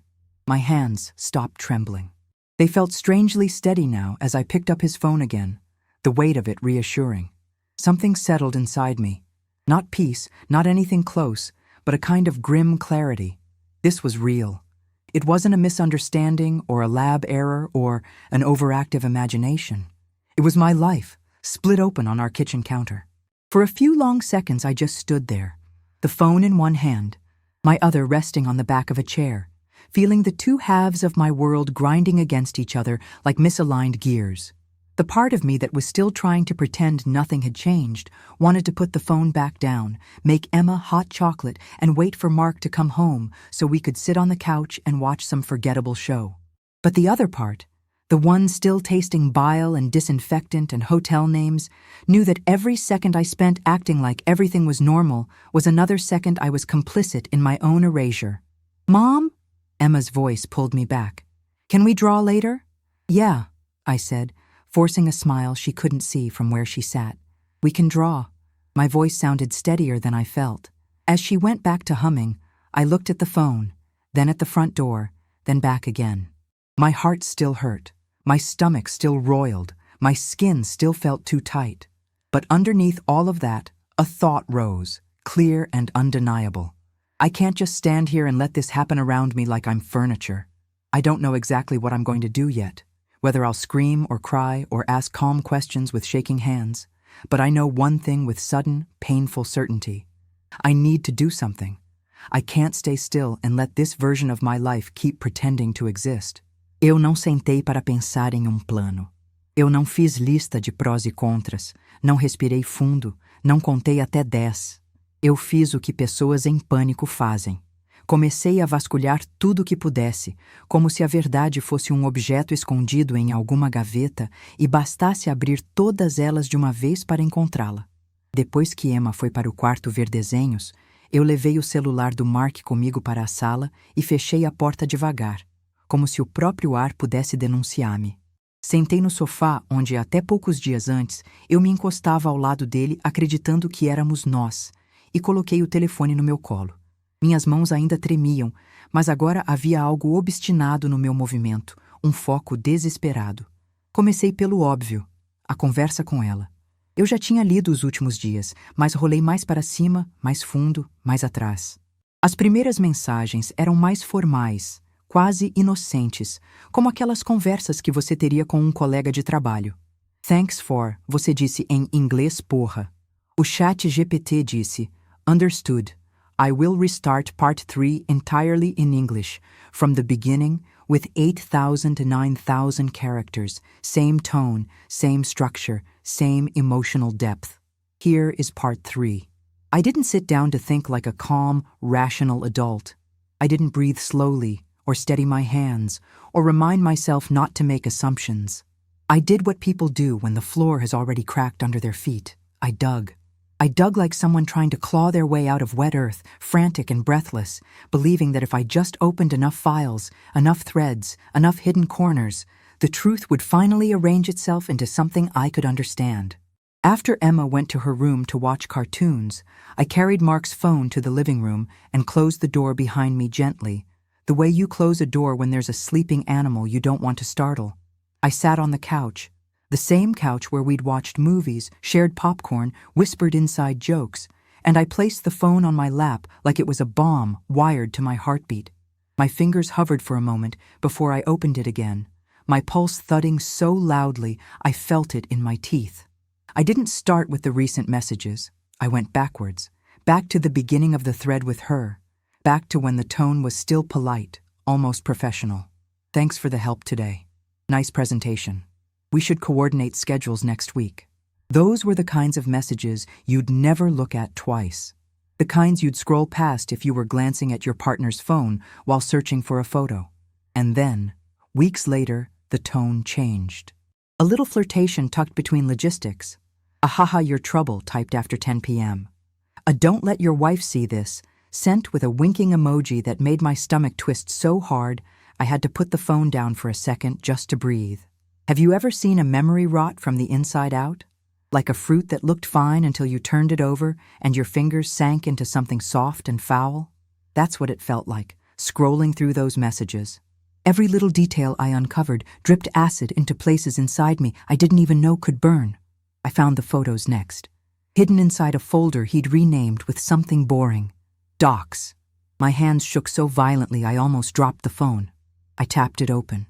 My hands stopped trembling. They felt strangely steady now as I picked up his phone again, the weight of it reassuring. Something settled inside me. Not peace, not anything close, but a kind of grim clarity. This was real. It wasn't a misunderstanding or a lab error or an overactive imagination. It was my life, split open on our kitchen counter. For a few long seconds I just stood there, the phone in one hand, my other resting on the back of a chair, feeling the two halves of my world grinding against each other like misaligned gears. The part of me that was still trying to pretend nothing had changed wanted to put the phone back down, make Emma hot chocolate, and wait for Mark to come home so we could sit on the couch and watch some forgettable show. But the other part, the one still tasting bile and disinfectant and hotel names, knew that every second I spent acting like everything was normal was another second I was complicit in my own erasure. "Mom?" Emma's voice pulled me back. "Can we draw later?" "Yeah," I said, forcing a smile she couldn't see from where she sat. "We can draw." My voice sounded steadier than I felt. As she went back to humming, I looked at the phone, then at the front door, then back again. My heart still hurt. My stomach still roiled. My skin still felt too tight. But underneath all of that, a thought rose, clear and undeniable. I can't just stand here and let this happen around me like I'm furniture. I don't know exactly what I'm going to do yet, whether I'll scream or cry or ask calm questions with shaking hands, but I know one thing with sudden, painful certainty. I need to do something. I can't stay still and let this version of my life keep pretending to exist. Eu não sentei para pensar em plano. Eu não fiz lista de prós e contras, não respirei fundo, não contei até 10. Eu fiz o que pessoas em pânico fazem. Comecei a vasculhar tudo que pudesse, como se a verdade fosse um objeto escondido em alguma gaveta e bastasse abrir todas elas de uma vez para encontrá-la. Depois que Emma foi para o quarto ver desenhos, eu levei o celular do Mark comigo para a sala e fechei a porta devagar, como se o próprio ar pudesse denunciar-me. Sentei no sofá onde, até poucos dias antes, eu me encostava ao lado dele acreditando que éramos nós, e coloquei o telefone no meu colo. Minhas mãos ainda tremiam, mas agora havia algo obstinado no meu movimento, um foco desesperado. Comecei pelo óbvio, a conversa com ela. Eu já tinha lido os últimos dias, mas rolei mais para cima, mais fundo, mais atrás. As primeiras mensagens eram mais formais, quase inocentes, como aquelas conversas que você teria com um colega de trabalho. Thanks for, você disse em inglês porra. O chat GPT disse, understood. I will restart part 3 entirely in English, from the beginning, with 8,000 to 9,000 characters, same tone, same structure, same emotional depth. Here is part 3. I didn't sit down to think like a calm, rational adult. I didn't breathe slowly, or steady my hands, or remind myself not to make assumptions. I did what people do when the floor has already cracked under their feet. I dug. I dug like someone trying to claw their way out of wet earth, frantic and breathless, believing that if I just opened enough files, enough threads, enough hidden corners, the truth would finally arrange itself into something I could understand. After Emma went to her room to watch cartoons, I carried Mark's phone to the living room and closed the door behind me gently, the way you close a door when there's a sleeping animal you don't want to startle. I sat on the couch, the same couch where we'd watched movies, shared popcorn, whispered inside jokes, and I placed the phone on my lap like it was a bomb wired to my heartbeat. My fingers hovered for a moment before I opened it again, my pulse thudding so loudly I felt it in my teeth. I didn't start with the recent messages. I went backwards, back to the beginning of the thread with her, back to when the tone was still polite, almost professional. Thanks for the help today. Nice presentation. We should coordinate schedules next week. Those were the kinds of messages you'd never look at twice. The kinds you'd scroll past if you were glancing at your partner's phone while searching for a photo. And then, weeks later, the tone changed. A little flirtation tucked between logistics. A haha you're trouble typed after 10 p.m. A don't let your wife see this, sent with a winking emoji that made my stomach twist so hard I had to put the phone down for a second just to breathe. Have you ever seen a memory rot from the inside out? Like a fruit that looked fine until you turned it over and your fingers sank into something soft and foul? That's what it felt like, scrolling through those messages. Every little detail I uncovered dripped acid into places inside me I didn't even know could burn. I found the photos next, hidden inside a folder he'd renamed with something boring. Docs. My hands shook so violently I almost dropped the phone. I tapped it open.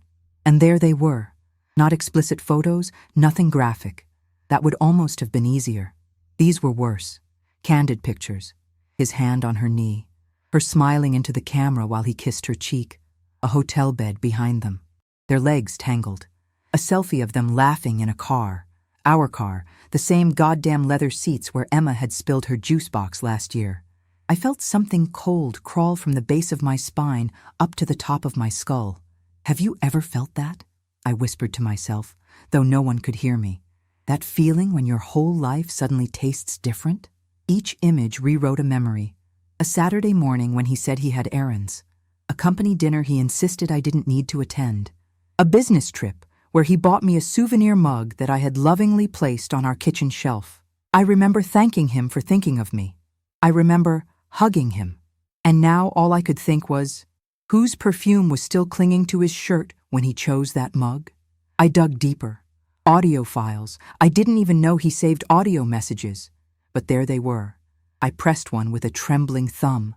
And there they were. Not explicit photos, nothing graphic. That would almost have been easier. These were worse. Candid pictures. His hand on her knee. Her smiling into the camera while he kissed her cheek. A hotel bed behind them. Their legs tangled. A selfie of them laughing in a car. Our car, the same goddamn leather seats where Emma had spilled her juice box last year. I felt something cold crawl from the base of my spine up to the top of my skull. Have you ever felt that? I whispered to myself, though no one could hear me. That feeling when your whole life suddenly tastes different? Each image rewrote a memory. A Saturday morning when he said he had errands. A company dinner he insisted I didn't need to attend. A business trip where he bought me a souvenir mug that I had lovingly placed on our kitchen shelf. I remember thanking him for thinking of me. I remember hugging him. And now all I could think was, whose perfume was still clinging to his shirt when he chose that mug? I dug deeper. Audio files. I didn't even know he saved audio messages. But there they were. I pressed one with a trembling thumb.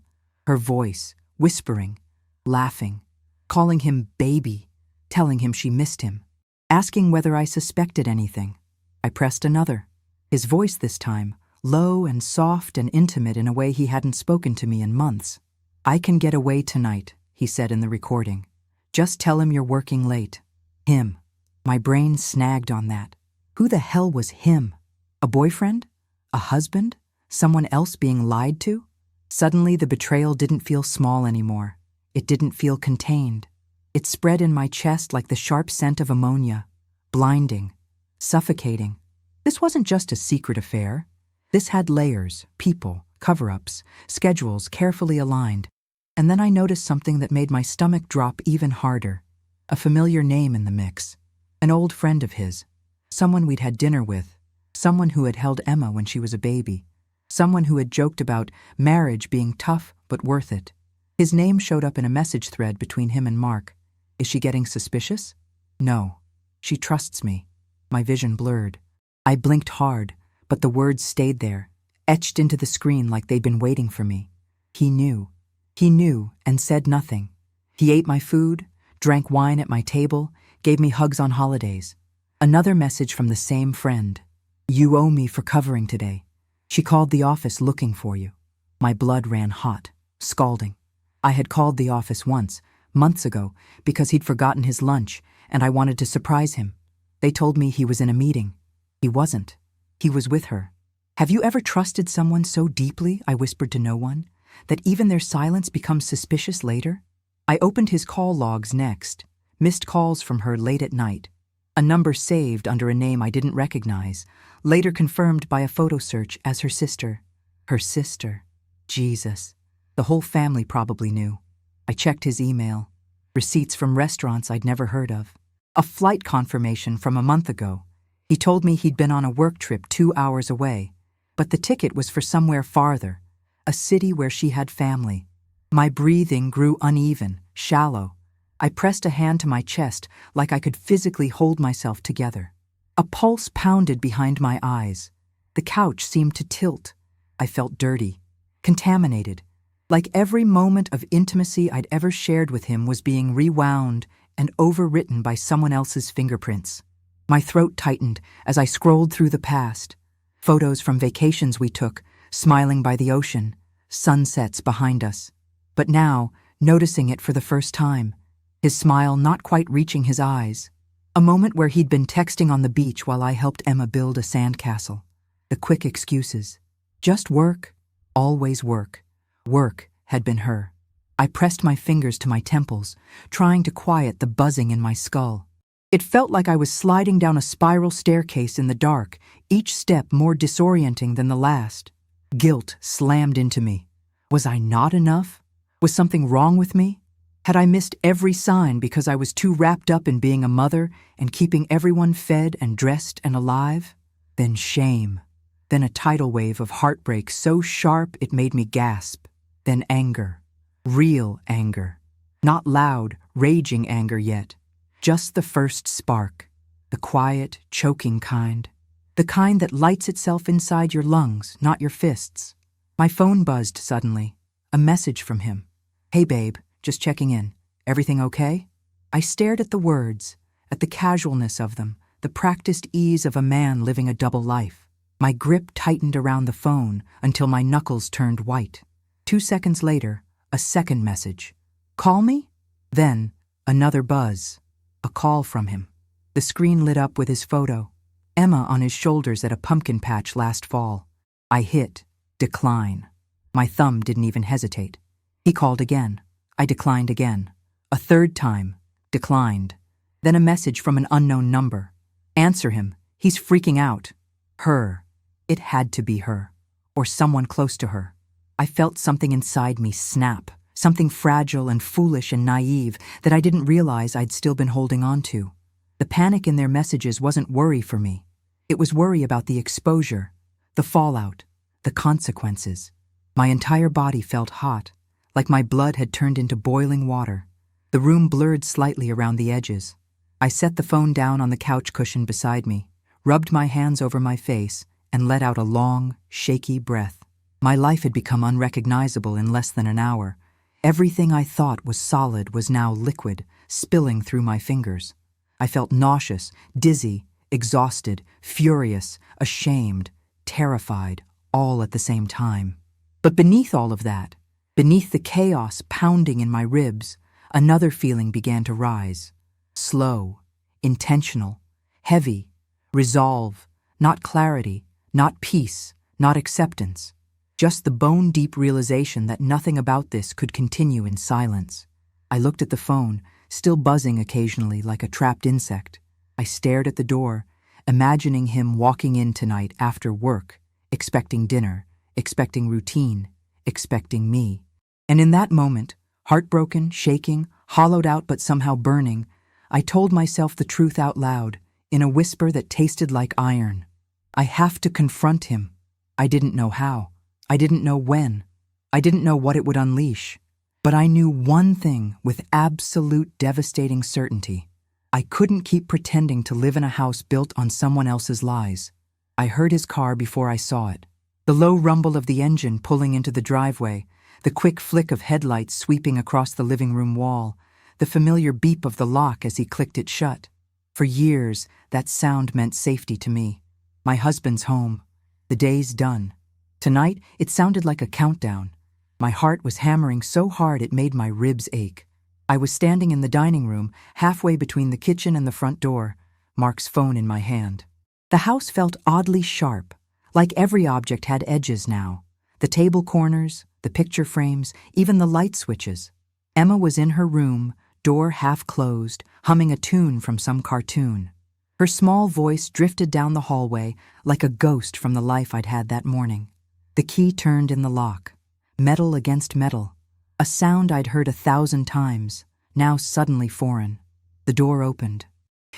Her voice, whispering, laughing, calling him baby, telling him she missed him, asking whether I suspected anything. I pressed another. His voice this time, low and soft and intimate in a way he hadn't spoken to me in months. I can get away tonight, he said in the recording. Just tell him you're working late. Him. My brain snagged on that. Who the hell was him? A boyfriend? A husband? Someone else being lied to? Suddenly, the betrayal didn't feel small anymore. It didn't feel contained. It spread in my chest like the sharp scent of ammonia, blinding, suffocating. This wasn't just a secret affair. This had layers, people, cover-ups, schedules carefully aligned. And then I noticed something that made my stomach drop even harder. A familiar name in the mix. An old friend of his. Someone we'd had dinner with. Someone who had held Emma when she was a baby. Someone who had joked about marriage being tough but worth it. His name showed up in a message thread between him and Mark. Is she getting suspicious? No. She trusts me. My vision blurred. I blinked hard, but the words stayed there, etched into the screen like they'd been waiting for me. He knew. He knew and said nothing. He ate my food, drank wine at my table, gave me hugs on holidays. Another message from the same friend. You owe me for covering today. She called the office looking for you. My blood ran hot, scalding. I had called the office once, months ago, because he'd forgotten his lunch, and I wanted to surprise him. They told me he was in a meeting. He wasn't. He was with her. Have you ever trusted someone so deeply, I whispered to no one, that even their silence becomes suspicious later? I opened his call logs next, missed calls from her late at night. A number saved under a name I didn't recognize, later confirmed by a photo search as her sister. Her sister. Jesus. The whole family probably knew. I checked his email. Receipts from restaurants I'd never heard of. A flight confirmation from a month ago. He told me he'd been on a work trip 2 hours away, but the ticket was for somewhere farther, a city where she had family. My breathing grew uneven, shallow. I pressed a hand to my chest like I could physically hold myself together. A pulse pounded behind my eyes. The couch seemed to tilt. I felt dirty, contaminated, like every moment of intimacy I'd ever shared with him was being rewound and overwritten by someone else's fingerprints. My throat tightened as I scrolled through the past. Photos from vacations we took, smiling by the ocean, sunsets behind us. But now, noticing it for the first time, his smile not quite reaching his eyes. A moment where he'd been texting on the beach while I helped Emma build a sandcastle. The quick excuses. Just work. Always work. Work had been her. I pressed my fingers to my temples, trying to quiet the buzzing in my skull. It felt like I was sliding down a spiral staircase in the dark, each step more disorienting than the last. Guilt slammed into me. Was I not enough? Was something wrong with me? Had I missed every sign because I was too wrapped up in being a mother and keeping everyone fed and dressed and alive? Then shame. Then a tidal wave of heartbreak so sharp it made me gasp. Then anger. Real anger. Not loud, raging anger yet. Just the first spark. The quiet, choking kind. The kind that lights itself inside your lungs, not your fists. My phone buzzed suddenly. A message from him. Hey babe, just checking in. Everything okay? I stared at the words, at the casualness of them, the practiced ease of a man living a double life. My grip tightened around the phone until my knuckles turned white. 2 seconds later, a second message. Call me? Then, another buzz. A call from him. The screen lit up with his photo. Emma on his shoulders at a pumpkin patch last fall. I hit decline. My thumb didn't even hesitate. He called again. I declined again. A third time. Declined. Then a message from an unknown number. Answer him. He's freaking out. Her. It had to be her. Or someone close to her. I felt something inside me snap. Something fragile and foolish and naive that I didn't realize I'd still been holding on to. The panic in their messages wasn't worry for me. It was worry about the exposure, the fallout, the consequences. My entire body felt hot, like my blood had turned into boiling water. The room blurred slightly around the edges. I set the phone down on the couch cushion beside me, rubbed my hands over my face, and let out a long, shaky breath. My life had become unrecognizable in less than an hour. Everything I thought was solid was now liquid, spilling through my fingers. I felt nauseous, dizzy, exhausted, furious, ashamed, terrified, all at the same time. But beneath all of that, beneath the chaos pounding in my ribs, another feeling began to rise. Slow, intentional, heavy, resolve, not clarity, not peace, not acceptance. just the bone-deep realization that nothing about this could continue in silence. I looked at the phone, still buzzing occasionally like a trapped insect. I stared at the door, imagining him walking in tonight after work, expecting dinner, expecting routine, expecting me. And in that moment, heartbroken, shaking, hollowed out but somehow burning, I told myself the truth out loud, in a whisper that tasted like iron. I have to confront him. I didn't know how. I didn't know when. I didn't know what it would unleash. But I knew one thing with absolute devastating certainty. I couldn't keep pretending to live in a house built on someone else's lies. I heard his car before I saw it. The low rumble of the engine pulling into the driveway, the quick flick of headlights sweeping across the living room wall, the familiar beep of the lock as he clicked it shut. For years, that sound meant safety to me. My husband's home. The day's done. Tonight, it sounded like a countdown. My heart was hammering so hard it made my ribs ache. I was standing in the dining room, halfway between the kitchen and the front door, Mark's phone in my hand. The house felt oddly sharp, like every object had edges now. The table corners, the picture frames, even the light switches. Emma was in her room, door half closed, humming a tune from some cartoon. Her small voice drifted down the hallway like a ghost from the life I'd had that morning. The key turned in the lock. Metal against metal. A sound I'd heard 1,000 times, now suddenly foreign. The door opened.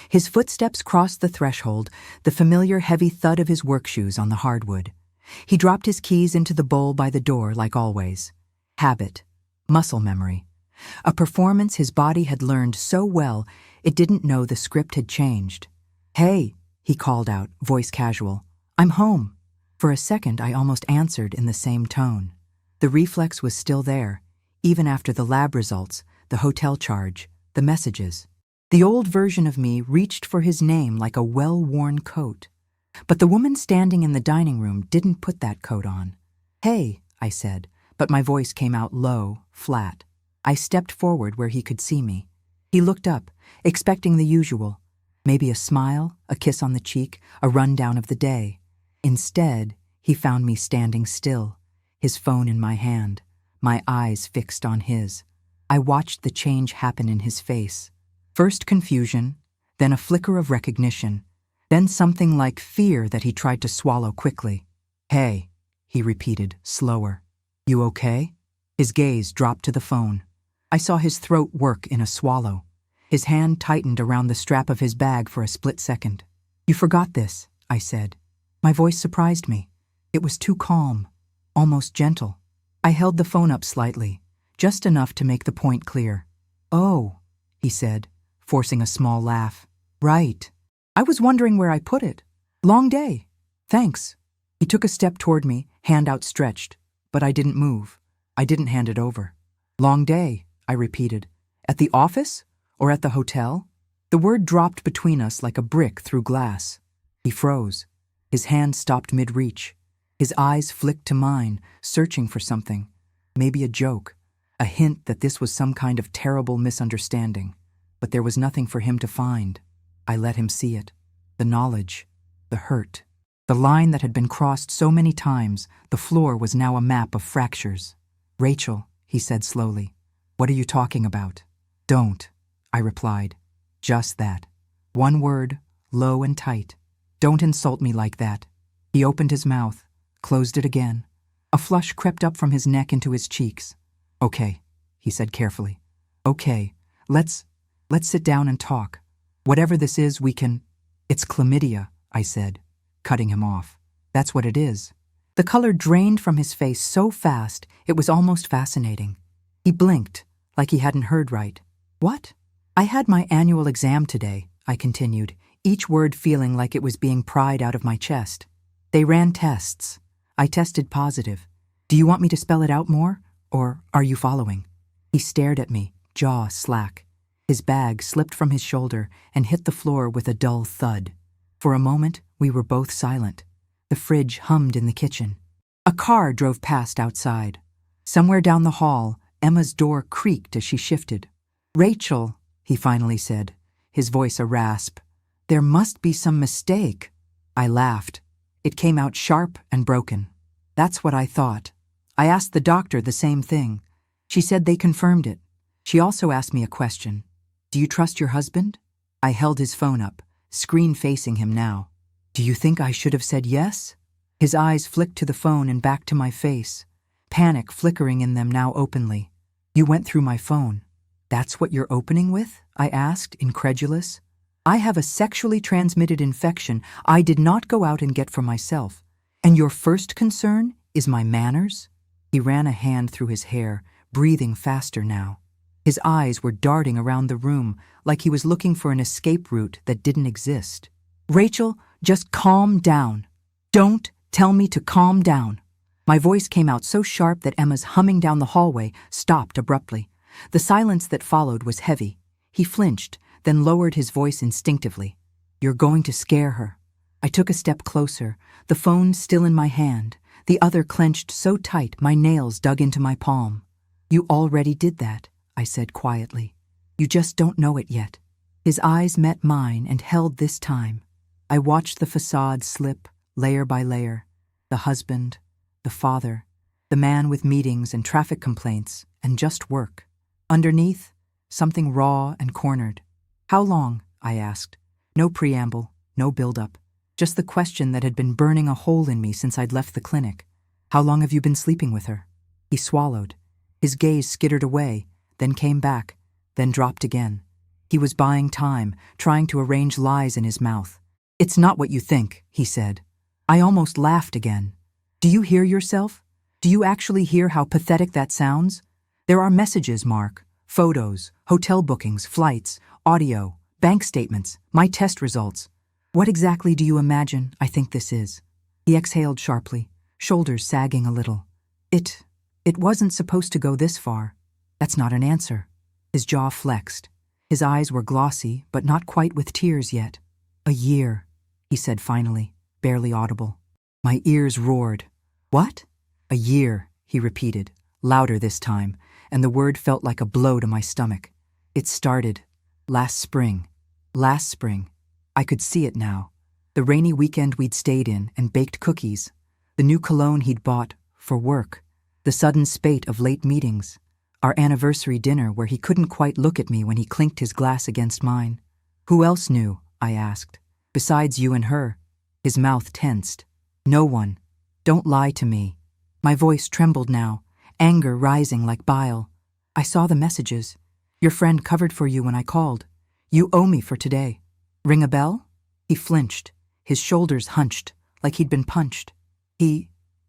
His footsteps crossed the threshold, the familiar heavy thud of his work shoes on the hardwood. He dropped his keys into the bowl by the door like always. Habit. Muscle memory. A performance his body had learned so well it didn't know the script had changed. "Hey," he called out, voice casual. "I'm home." For a second, I almost answered in the same tone. The reflex was still there, even after the lab results, the hotel charge, the messages. The old version of me reached for his name like a well-worn coat. But the woman standing in the dining room didn't put that coat on. "Hey," I said, but my voice came out low, flat. I stepped forward where he could see me. He looked up, expecting the usual. Maybe a smile, a kiss on the cheek, a rundown of the day. Instead, he found me standing still, his phone in my hand, my eyes fixed on his. I watched the change happen in his face. First confusion, then a flicker of recognition, then something like fear that he tried to swallow quickly. "Hey," he repeated, slower. "You okay?" His gaze dropped to the phone. I saw his throat work in a swallow. His hand tightened around the strap of his bag for a split second. "You forgot this," I said. My voice surprised me. It was too calm, almost gentle. I held the phone up slightly, just enough to make the point clear. "Oh," he said, forcing a small laugh. "Right. I was wondering where I put it. Long day. Thanks." He took a step toward me, hand outstretched, but I didn't move. I didn't hand it over. "Long day," I repeated. "At the office? Or at the hotel?" The word dropped between us like a brick through glass. He froze. His hand stopped mid-reach. His eyes flicked to mine, searching for something. Maybe a joke, a hint that this was some kind of terrible misunderstanding. But there was nothing for him to find. I let him see it. The knowledge. The hurt. The line that had been crossed so many times, the floor was now a map of fractures. "Rachel," he said slowly, "what are you talking about?" "Don't," I replied. Just that. One word, low and tight. "Don't insult me like that." He opened his mouth, closed it again. A flush crept up from his neck into his cheeks. "Okay," he said carefully. "Okay, let's sit down and talk. Whatever this is, we can—" "It's chlamydia," I said, cutting him off. "That's what it is." The color drained from his face so fast, it was almost fascinating. He blinked, like he hadn't heard right. "What?" "I had my annual exam today," I continued, each word feeling like it was being pried out of my chest. "They ran tests. I tested positive. Do you want me to spell it out more? Or are you following?" He stared at me, jaw slack. His bag slipped from his shoulder and hit the floor with a dull thud. For a moment, we were both silent. The fridge hummed in the kitchen. A car drove past outside. Somewhere down the hall, Emma's door creaked as she shifted. "Rachel," he finally said, his voice a rasp. "There must be some mistake." I laughed. It came out sharp and broken. "That's what I thought." I asked the doctor the same thing. She said they confirmed it. She also asked me a question. Do you trust your husband? I held his phone up, screen facing him now. Do you think I should have said yes? His eyes flicked to the phone and back to my face, panic flickering in them now openly. You went through my phone. That's what you're opening with? I asked, incredulous. I have a sexually transmitted infection I did not go out and get for myself. And your first concern is my manners? He ran a hand through his hair, breathing faster now. His eyes were darting around the room like he was looking for an escape route that didn't exist. Rachel, just calm down. Don't tell me to calm down. My voice came out so sharp that Emma's humming down the hallway stopped abruptly. The silence that followed was heavy. He flinched, then lowered his voice instinctively. You're going to scare her. I took a step closer, the phone still in my hand, the other clenched so tight my nails dug into my palm. You already did that, I said quietly. You just don't know it yet. His eyes met mine and held this time. I watched the facade slip, layer by layer. The husband, the father, the man with meetings and traffic complaints, and just work. Underneath, something raw and cornered. How long? I asked. No preamble, no build-up. Just the question that had been burning a hole in me since I'd left the clinic. How long have you been sleeping with her? He swallowed. His gaze skittered away, then came back, then dropped again. He was buying time, trying to arrange lies in his mouth. It's not what you think, he said. I almost laughed again. Do you hear yourself? Do you actually hear how pathetic that sounds? There are messages, Mark. Photos, hotel bookings, flights, audio, bank statements, my test results. What exactly do you imagine I think this is? He exhaled sharply, shoulders sagging a little. It wasn't supposed to go this far. That's not an answer. His jaw flexed. His eyes were glossy, but not quite with tears yet. A year, he said finally, barely audible. My ears roared. What? A year, he repeated, louder this time, and the word felt like a blow to my stomach. It started last spring. Last spring. I could see it now. The rainy weekend we'd stayed in and baked cookies. The new cologne he'd bought for work. The sudden spate of late meetings. Our anniversary dinner where he couldn't quite look at me when he clinked his glass against mine. Who else knew? I asked. Besides you and her. His mouth tensed. No one. Don't lie to me. My voice trembled now, anger rising like bile. I saw the messages. Your friend covered for you when I called. You owe me for today. Ring a bell? He flinched, his shoulders hunched, like he'd been punched. He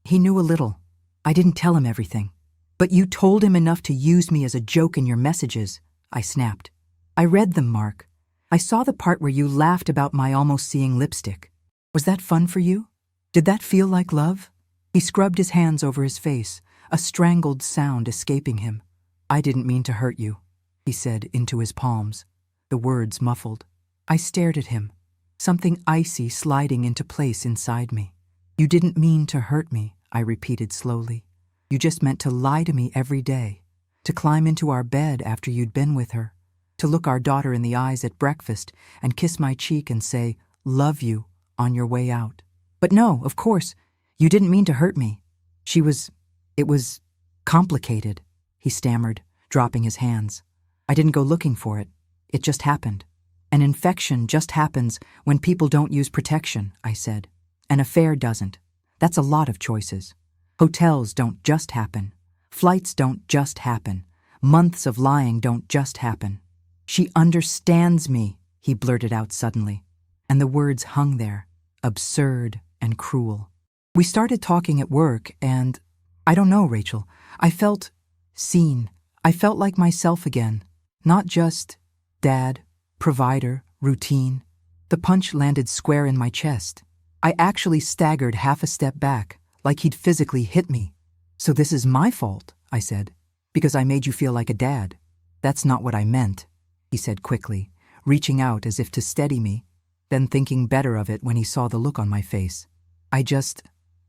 knew a little. I didn't tell him everything. But you told him enough to use me as a joke in your messages, I snapped. I read them, Mark. I saw the part where you laughed about my almost seeing lipstick. Was that fun for you? Did that feel like love? He scrubbed his hands over his face, a strangled sound escaping him. I didn't mean to hurt you, he said into his palms, the words muffled. I stared at him, something icy sliding into place inside me. You didn't mean to hurt me, I repeated slowly. You just meant to lie to me every day, to climb into our bed after you'd been with her, to look our daughter in the eyes at breakfast and kiss my cheek and say, love you, on your way out. But no, of course, you didn't mean to hurt me. It was complicated, he stammered, dropping his hands. I didn't go looking for it. It just happened. An infection just happens when people don't use protection, I said. An affair doesn't. That's a lot of choices. Hotels don't just happen. Flights don't just happen. Months of lying don't just happen. She understands me, he blurted out suddenly. And the words hung there, absurd and cruel. We started talking at work and, I don't know, Rachel, I felt seen. I felt like myself again. Not just dad, provider, routine. The punch landed square in my chest. I actually staggered half a step back, like he'd physically hit me. So this is my fault, I said, because I made you feel like a dad. That's not what I meant, he said quickly, reaching out as if to steady me, then thinking better of it when he saw the look on my face.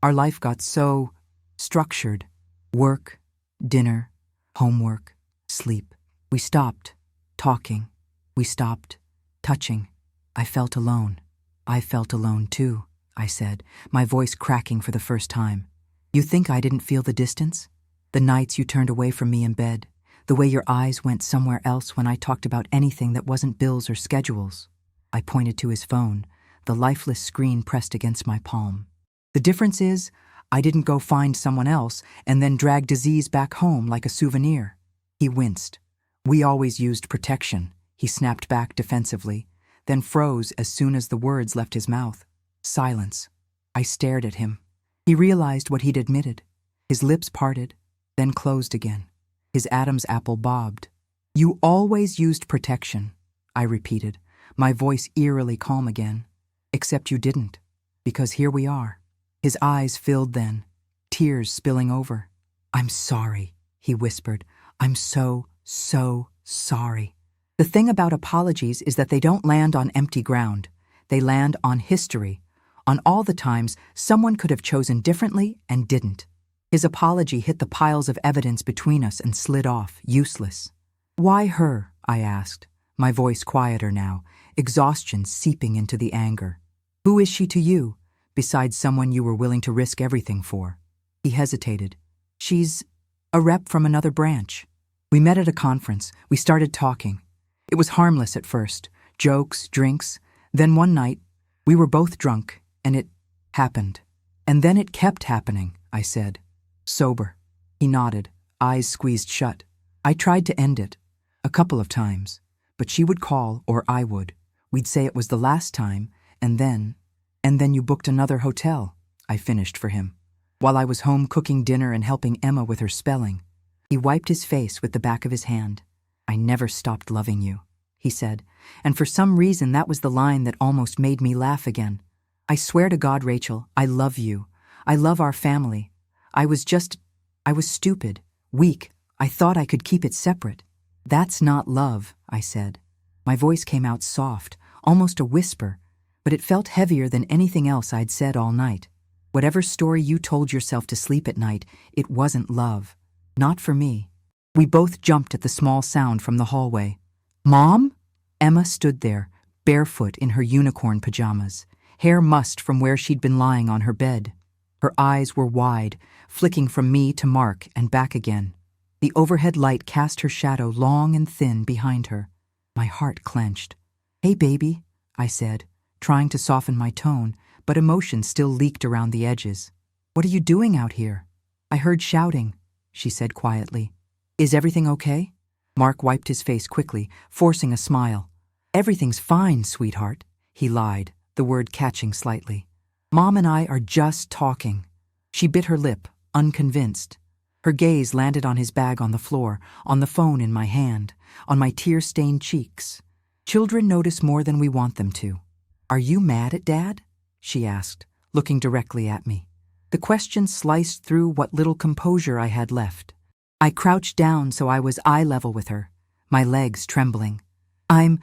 Our life got so structured. Work, dinner, homework, sleep. We stopped talking. We stopped touching. I felt alone. I felt alone too, I said, my voice cracking for the first time. You think I didn't feel the distance? The nights you turned away from me in bed, the way your eyes went somewhere else when I talked about anything that wasn't bills or schedules. I pointed to his phone, the lifeless screen pressed against my palm. The difference is, I didn't go find someone else and then drag disease back home like a souvenir. He winced. We always used protection, he snapped back defensively, then froze as soon as the words left his mouth. Silence. I stared at him. He realized what he'd admitted. His lips parted, then closed again. His Adam's apple bobbed. You always used protection, I repeated, my voice eerily calm again. Except you didn't, because here we are. His eyes filled then, tears spilling over. I'm sorry, he whispered. I'm so sorry. The thing about apologies is that they don't land on empty ground. They land on history, on all the times someone could have chosen differently and didn't. His apology hit the piles of evidence between us and slid off, useless. Why her? I asked, my voice quieter now, exhaustion seeping into the anger. Who is she to you, besides someone you were willing to risk everything for? He hesitated. She's a rep from another branch. We met at a conference. We started talking. It was harmless at first, jokes, drinks. Then one night, we were both drunk, and it happened. And then it kept happening, I said. Sober. He nodded, eyes squeezed shut. I tried to end it, a couple of times, but she would call, or I would. We'd say it was the last time, and then you booked another hotel, I finished for him. While I was home cooking dinner and helping Emma with her spelling. He wiped his face with the back of his hand. I never stopped loving you, he said, and for some reason that was the line that almost made me laugh again. I swear to God, Rachel, I love you. I love our family. I was stupid, weak. I thought I could keep it separate. That's not love, I said. My voice came out soft, almost a whisper, but it felt heavier than anything else I'd said all night. Whatever story you told yourself to sleep at night, it wasn't love. Not for me. We both jumped at the small sound from the hallway. Mom? Emma stood there, barefoot in her unicorn pajamas, hair mussed from where she'd been lying on her bed. Her eyes were wide, flicking from me to Mark and back again. The overhead light cast her shadow long and thin behind her. My heart clenched. Hey, baby, I said, trying to soften my tone, but emotion still leaked around the edges. What are you doing out here? I heard shouting, she said quietly. Is everything okay? Mark wiped his face quickly, forcing a smile. Everything's fine, sweetheart, he lied, the word catching slightly. Mom and I are just talking. She bit her lip, unconvinced. Her gaze landed on his bag on the floor, on the phone in my hand, on my tear-stained cheeks. Children notice more than we want them to. Are you mad at Dad? She asked, looking directly at me. The question sliced through what little composure I had left. I crouched down so I was eye level with her, my legs trembling. I'm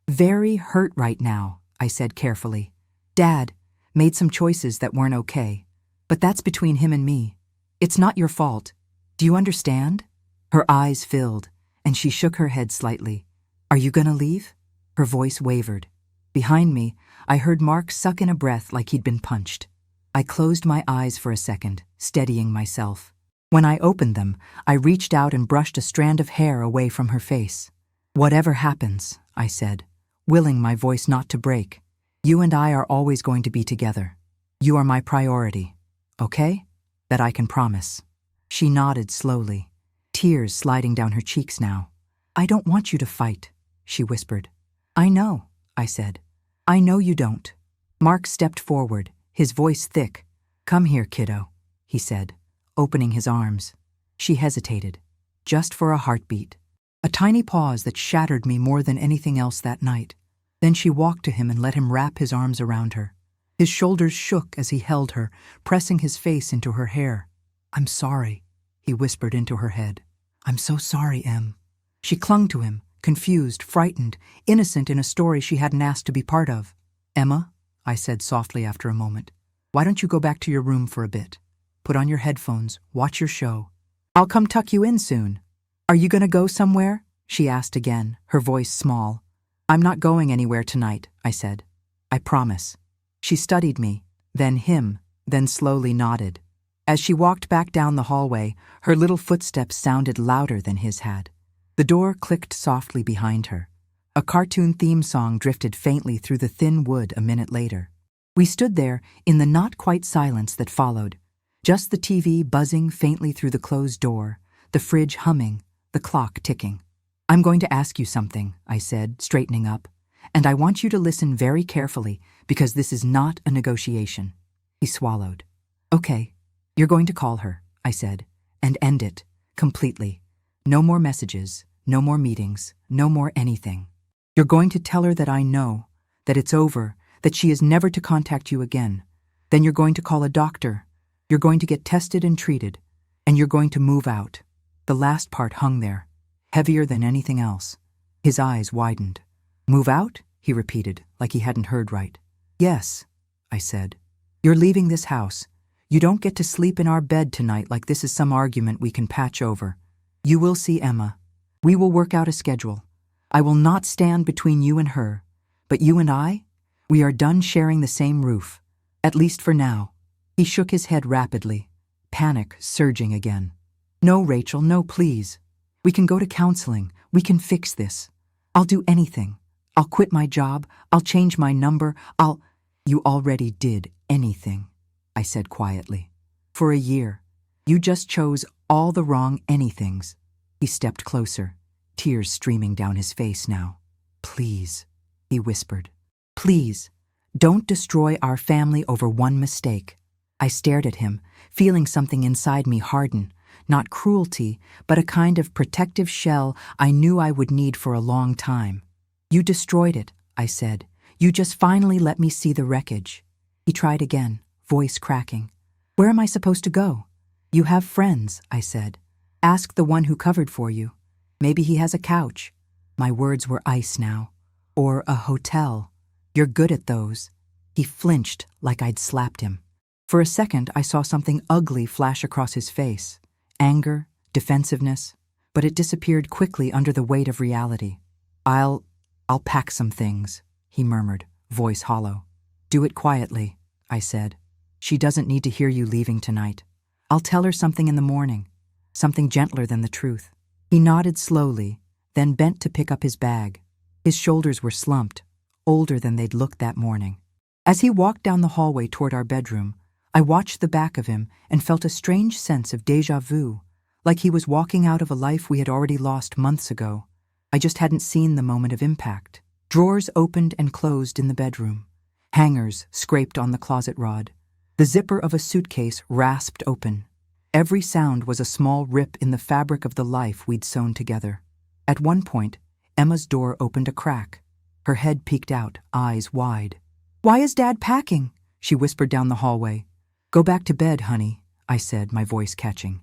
very hurt right now, I said carefully. Dad made some choices that weren't okay, but that's between him and me. It's not your fault. Do you understand? Her eyes filled, and she shook her head slightly. Are you gonna leave? Her voice wavered. Behind me, I heard Mark suck in a breath like he'd been punched. I closed my eyes for a second, steadying myself. When I opened them, I reached out and brushed a strand of hair away from her face. Whatever happens, I said, willing my voice not to break, you and I are always going to be together. You are my priority, okay? That I can promise. She nodded slowly, tears sliding down her cheeks now. I don't want you to fight, she whispered. I know, I said. I know you don't. Mark stepped forward, his voice thick. Come here, kiddo, he said, opening his arms. She hesitated, just for a heartbeat. A tiny pause that shattered me more than anything else that night. Then she walked to him and let him wrap his arms around her. His shoulders shook as he held her, pressing his face into her hair. I'm sorry, he whispered into her head. I'm so sorry, Em. She clung to him, confused, frightened, innocent in a story she hadn't asked to be part of. Emma, I said softly after a moment, why don't you go back to your room for a bit? Put on your headphones, watch your show. I'll come tuck you in soon. Are you gonna go somewhere? She asked again, her voice small. I'm not going anywhere tonight, I said. I promise. She studied me, then him, then slowly nodded. As she walked back down the hallway, her little footsteps sounded louder than his had. The door clicked softly behind her. A cartoon theme song drifted faintly through the thin wood a minute later. We stood there in the not-quite silence that followed, just the TV buzzing faintly through the closed door, the fridge humming, the clock ticking. "I'm going to ask you something," I said, straightening up, "and I want you to listen very carefully because this is not a negotiation." He swallowed. "Okay, you're going to call her," I said, "and end it, completely. No more messages, no more meetings, no more anything. You're going to tell her that I know, that it's over, that she is never to contact you again. Then you're going to call a doctor. You're going to get tested and treated, and you're going to move out." The last part hung there, heavier than anything else. His eyes widened. "Move out?" he repeated, like he hadn't heard right. "Yes," I said. "You're leaving this house. You don't get to sleep in our bed tonight like this is some argument we can patch over. You will see Emma. We will work out a schedule. I will not stand between you and her. But you and I? We are done sharing the same roof. At least for now." He shook his head rapidly, panic surging again. "No, Rachel, no, please. We can go to counseling. We can fix this. I'll do anything. I'll quit my job. I'll change my number. You already did anything," I said quietly. "For a year. You just chose all the wrong anythings." He stepped closer, tears streaming down his face now. "Please," he whispered. "Please, don't destroy our family over one mistake." I stared at him, feeling something inside me harden, not cruelty, but a kind of protective shell I knew I would need for a long time. "You destroyed it," I said. "You just finally let me see the wreckage." He tried again, voice cracking. "Where am I supposed to go?" "You have friends," I said. "Ask the one who covered for you. Maybe he has a couch." My words were ice now. "Or a hotel. You're good at those." He flinched like I'd slapped him. For a second, I saw something ugly flash across his face. Anger, defensiveness, but it disappeared quickly under the weight of reality. I'll pack some things," he murmured, voice hollow. "Do it quietly," I said. "She doesn't need to hear you leaving tonight. I'll tell her something in the morning, something gentler than the truth." He nodded slowly, then bent to pick up his bag. His shoulders were slumped, older than they'd looked that morning. As he walked down the hallway toward our bedroom, I watched the back of him and felt a strange sense of déjà vu, like he was walking out of a life we had already lost months ago. I just hadn't seen the moment of impact. Drawers opened and closed in the bedroom. Hangers scraped on the closet rod. The zipper of a suitcase rasped open. Every sound was a small rip in the fabric of the life we'd sewn together. At one point, Emma's door opened a crack. Her head peeked out, eyes wide. "Why is Dad packing?" she whispered down the hallway. "Go back to bed, honey," I said, my voice catching.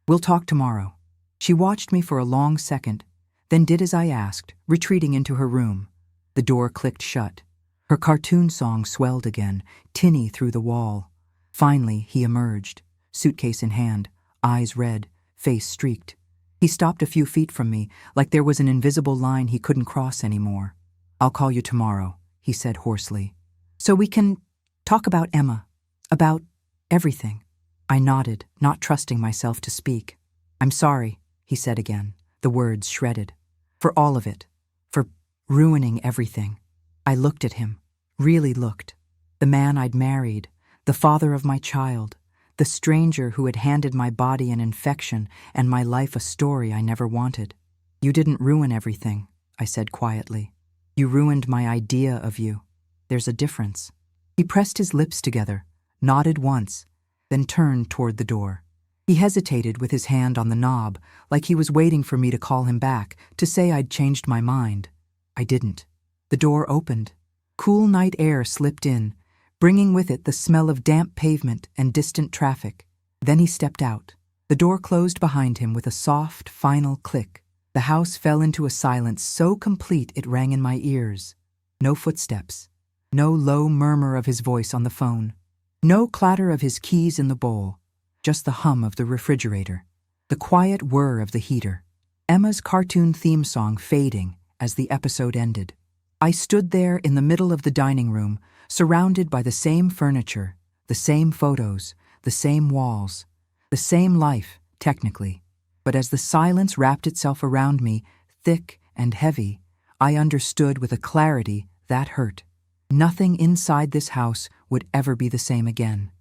"We'll talk tomorrow." She watched me for a long second, then did as I asked, retreating into her room. The door clicked shut. Her cartoon song swelled again, tinny through the wall. Finally, he emerged, suitcase in hand, eyes red, face streaked. He stopped a few feet from me, like there was an invisible line he couldn't cross anymore. "I'll call you tomorrow," he said hoarsely. "So we can talk about Emma, about everything." I nodded, not trusting myself to speak. "I'm sorry," he said again, the words shredded. "For all of it. For ruining everything." I looked at him, really looked. The man I'd married, the father of my child, the stranger who had handed my body an infection and my life a story I never wanted. "You didn't ruin everything," I said quietly. "You ruined my idea of you. There's a difference." He pressed his lips together, nodded once, then turned toward the door. He hesitated with his hand on the knob, like he was waiting for me to call him back, to say I'd changed my mind. I didn't. The door opened. Cool night air slipped in, bringing with it the smell of damp pavement and distant traffic. Then he stepped out. The door closed behind him with a soft, final click. The house fell into a silence so complete it rang in my ears. No footsteps. No low murmur of his voice on the phone. No clatter of his keys in the bowl. Just the hum of the refrigerator. The quiet whir of the heater. Emma's cartoon theme song fading as the episode ended. I stood there in the middle of the dining room, surrounded by the same furniture, the same photos, the same walls, The same life, technically. But as the silence wrapped itself around me, thick and heavy, I understood with a clarity that hurt. Nothing inside this house would ever be the same again.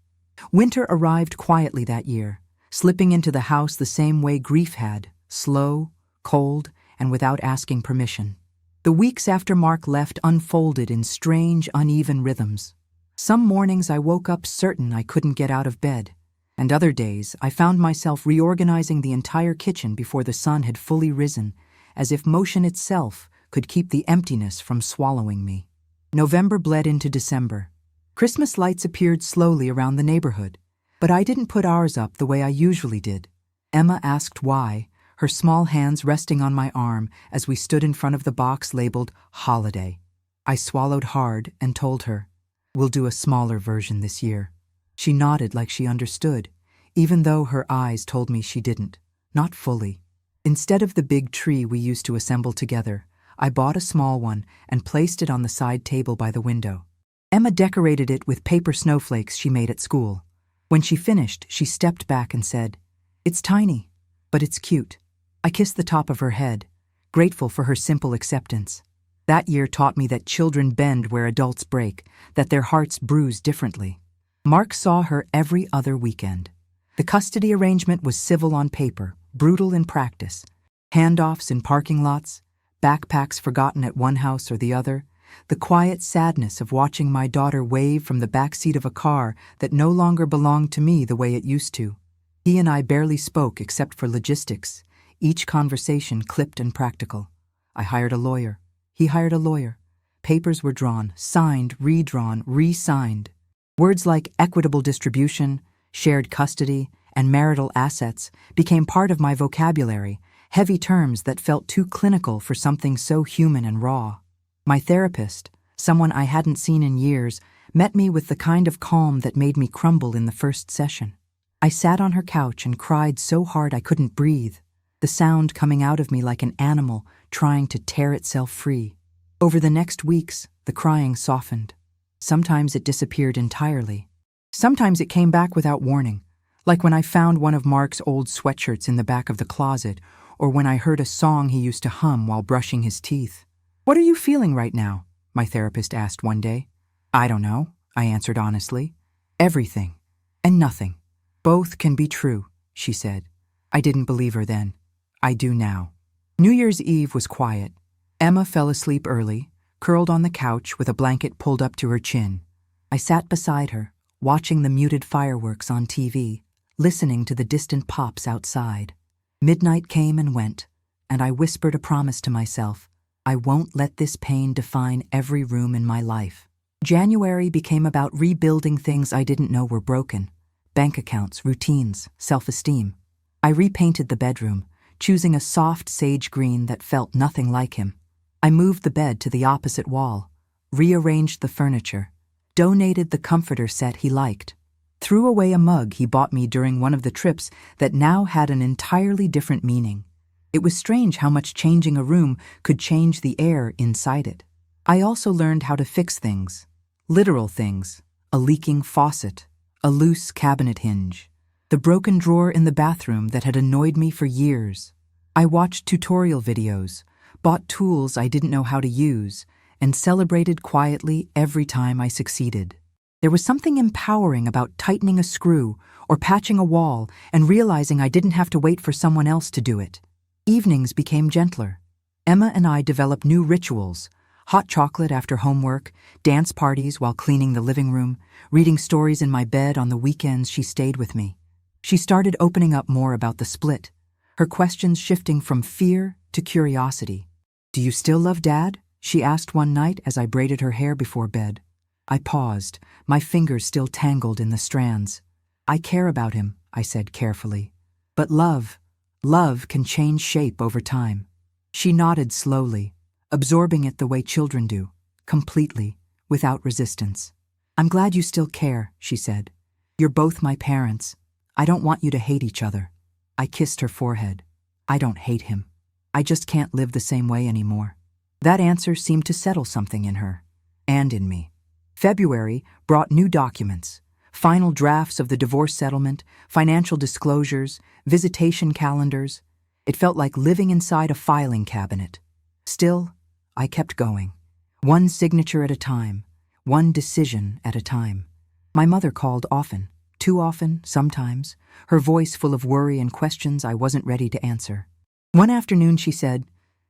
Winter arrived quietly that year, slipping into the house the same way grief had, slow, cold, and without asking permission. The weeks after Mark left unfolded in strange, uneven rhythms. Some mornings I woke up certain I couldn't get out of bed, and other days I found myself reorganizing the entire kitchen before the sun had fully risen, as if motion itself could keep the emptiness from swallowing me. November bled into December. Christmas lights appeared slowly around the neighborhood, but I didn't put ours up the way I usually did. Emma asked why, her small hands resting on my arm as we stood in front of the box labeled Holiday. I swallowed hard and told her, "We'll do a smaller version this year." She nodded like she understood, even though her eyes told me she didn't. Not fully. Instead of the big tree we used to assemble together, I bought a small one and placed it on the side table by the window. Emma decorated it with paper snowflakes she made at school. When she finished, she stepped back and said, "It's tiny, but it's cute." I kissed the top of her head, grateful for her simple acceptance. That year taught me that children bend where adults break, that their hearts bruise differently. Mark saw her every other weekend. The custody arrangement was civil on paper, brutal in practice. Handoffs in parking lots, backpacks forgotten at one house or the other, the quiet sadness of watching my daughter wave from the backseat of a car that no longer belonged to me the way it used to. He and I barely spoke except for logistics, each conversation clipped and practical. I hired a lawyer. He hired a lawyer. Papers were drawn, signed, redrawn, re-signed. Words like equitable distribution, shared custody, and marital assets became part of my vocabulary, heavy terms that felt too clinical for something so human and raw. My therapist, someone I hadn't seen in years, met me with the kind of calm that made me crumble in the first session. I sat on her couch and cried so hard I couldn't breathe, the sound coming out of me like an animal trying to tear itself free. Over the next weeks, the crying softened. Sometimes it disappeared entirely. Sometimes it came back without warning, like when I found one of Mark's old sweatshirts in the back of the closet, or when I heard a song he used to hum while brushing his teeth. "What are you feeling right now?" my therapist asked one day. "I don't know," I answered honestly. "Everything and nothing. Both can be true," she said. I didn't believe her then. I do now. New Year's Eve was quiet. Emma fell asleep early, curled on the couch with a blanket pulled up to her chin. I sat beside her, watching the muted fireworks on TV, listening to the distant pops outside. Midnight came and went, and I whispered a promise to myself. I won't let this pain define every room in my life. January became about rebuilding things I didn't know were broken. Bank accounts, routines, self-esteem. I repainted the bedroom, choosing a soft sage green that felt nothing like him. I moved the bed to the opposite wall, rearranged the furniture, donated the comforter set he liked, threw away a mug he bought me during one of the trips that now had an entirely different meaning. It was strange how much changing a room could change the air inside it. I also learned how to fix things. Literal things. A leaking faucet. A loose cabinet hinge. The broken drawer in the bathroom that had annoyed me for years. I watched tutorial videos, bought tools I didn't know how to use, and celebrated quietly every time I succeeded. There was something empowering about tightening a screw or patching a wall and realizing I didn't have to wait for someone else to do it. Evenings became gentler. Emma and I developed new rituals: hot chocolate after homework, dance parties while cleaning the living room, reading stories in my bed on the weekends she stayed with me. She started opening up more about the split, her questions shifting from fear to curiosity. "Do you still love Dad?" she asked one night as I braided her hair before bed. I paused, my fingers still tangled in the strands. "I care about him," I said carefully. "But love can change shape over time." She nodded slowly, absorbing it the way children do, completely, without resistance. "I'm glad you still care," she said. "You're both my parents. I don't want you to hate each other." I kissed her forehead. "I don't hate him. I just can't live the same way anymore." That answer seemed to settle something in her, and in me. February brought new documents, Final drafts of the divorce settlement, financial disclosures, visitation calendars. It felt like living inside a filing cabinet. Still, I kept going. One signature at a time, one decision at a time. My mother called often, too often, sometimes, her voice full of worry and questions I wasn't ready to answer. One afternoon she said,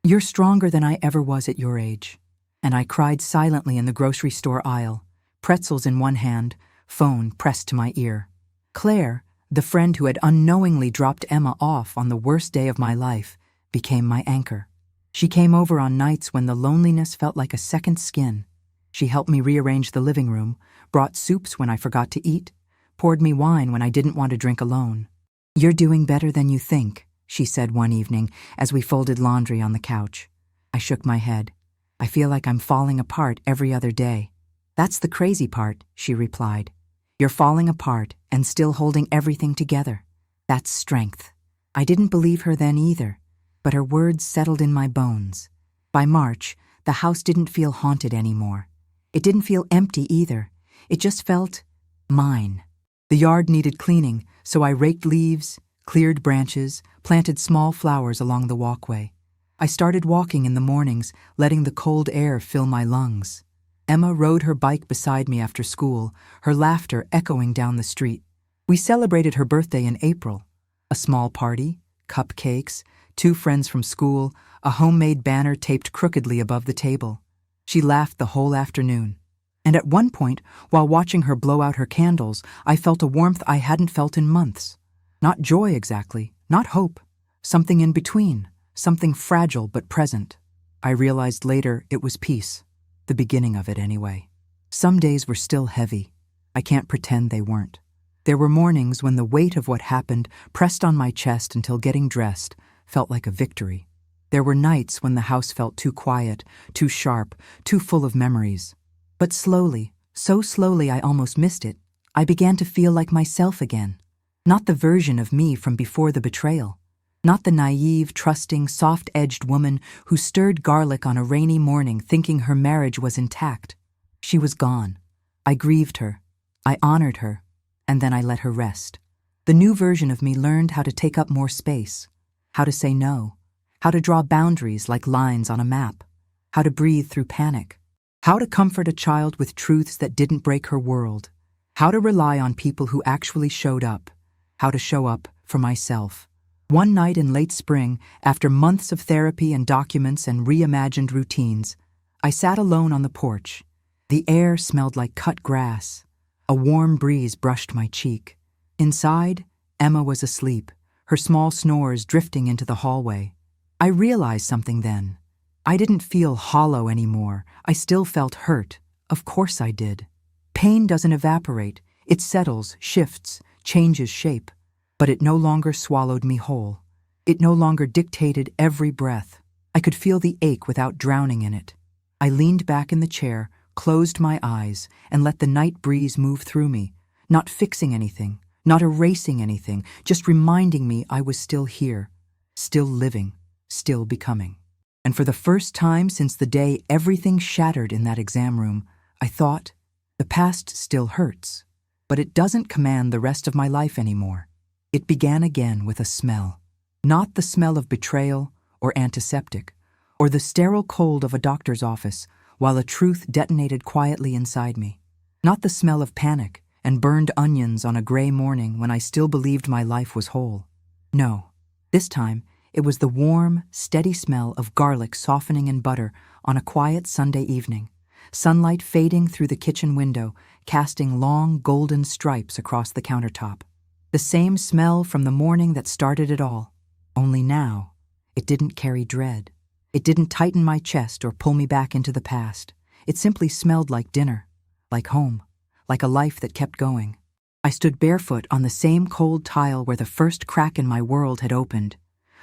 "You're stronger than I ever was at your age." And I cried silently in the grocery store aisle, pretzels in one hand, phone pressed to my ear. Claire, the friend who had unknowingly dropped Emma off on the worst day of my life, became my anchor. She came over on nights when the loneliness felt like a second skin. She helped me rearrange the living room, brought soups when I forgot to eat, poured me wine when I didn't want to drink alone. "You're doing better than you think," she said one evening as we folded laundry on the couch. I shook my head. "I feel like I'm falling apart every other day." "That's the crazy part," she replied. "You're falling apart and still holding everything together. That's strength." I didn't believe her then either, but her words settled in my bones. By March, the house didn't feel haunted anymore. It didn't feel empty either. It just felt mine. The yard needed cleaning, so I raked leaves, cleared branches, planted small flowers along the walkway. I started walking in the mornings, letting the cold air fill my lungs. Emma rode her bike beside me after school, her laughter echoing down the street. We celebrated her birthday in April. A small party, cupcakes, 2 friends from school, a homemade banner taped crookedly above the table. She laughed the whole afternoon. And at one point, while watching her blow out her candles, I felt a warmth I hadn't felt in months. Not joy exactly, not hope. Something in between, something fragile but present. I realized later it was peace. The beginning of it anyway. Some days were still heavy. I can't pretend they weren't. There were mornings when the weight of what happened pressed on my chest until getting dressed felt like a victory. There were nights when the house felt too quiet, too sharp, too full of memories. But slowly, so slowly I almost missed it, I began to feel like myself again. Not the version of me from before the betrayal. Not the naive, trusting, soft-edged woman who stirred garlic on a rainy morning thinking her marriage was intact. She was gone. I grieved her. I honored her. And then I let her rest. The new version of me learned how to take up more space, how to say no, how to draw boundaries like lines on a map, how to breathe through panic, how to comfort a child with truths that didn't break her world, how to rely on people who actually showed up, how to show up for myself. One night in late spring, after months of therapy and documents and reimagined routines, I sat alone on the porch. The air smelled like cut grass. A warm breeze brushed my cheek. Inside, Emma was asleep, her small snores drifting into the hallway. I realized something then. I didn't feel hollow anymore. I still felt hurt. Of course I did. Pain doesn't evaporate. It settles, shifts, changes shape. But it no longer swallowed me whole. It no longer dictated every breath. I could feel the ache without drowning in it. I leaned back in the chair, closed my eyes, and let the night breeze move through me, not fixing anything, not erasing anything, just reminding me I was still here, still living, still becoming. And for the first time since the day everything shattered in that exam room, I thought, the past still hurts, but it doesn't command the rest of my life anymore. It began again with a smell. Not the smell of betrayal or antiseptic, or the sterile cold of a doctor's office, while a truth detonated quietly inside me. Not the smell of panic and burned onions on a gray morning when I still believed my life was whole. No, this time it was the warm, steady smell of garlic softening in butter on a quiet Sunday evening, sunlight fading through the kitchen window, casting long golden stripes across the countertop. The same smell from the morning that started it all. Only now, it didn't carry dread. It didn't tighten my chest or pull me back into the past. It simply smelled like dinner, like home, like a life that kept going. I stood barefoot on the same cold tile where the first crack in my world had opened.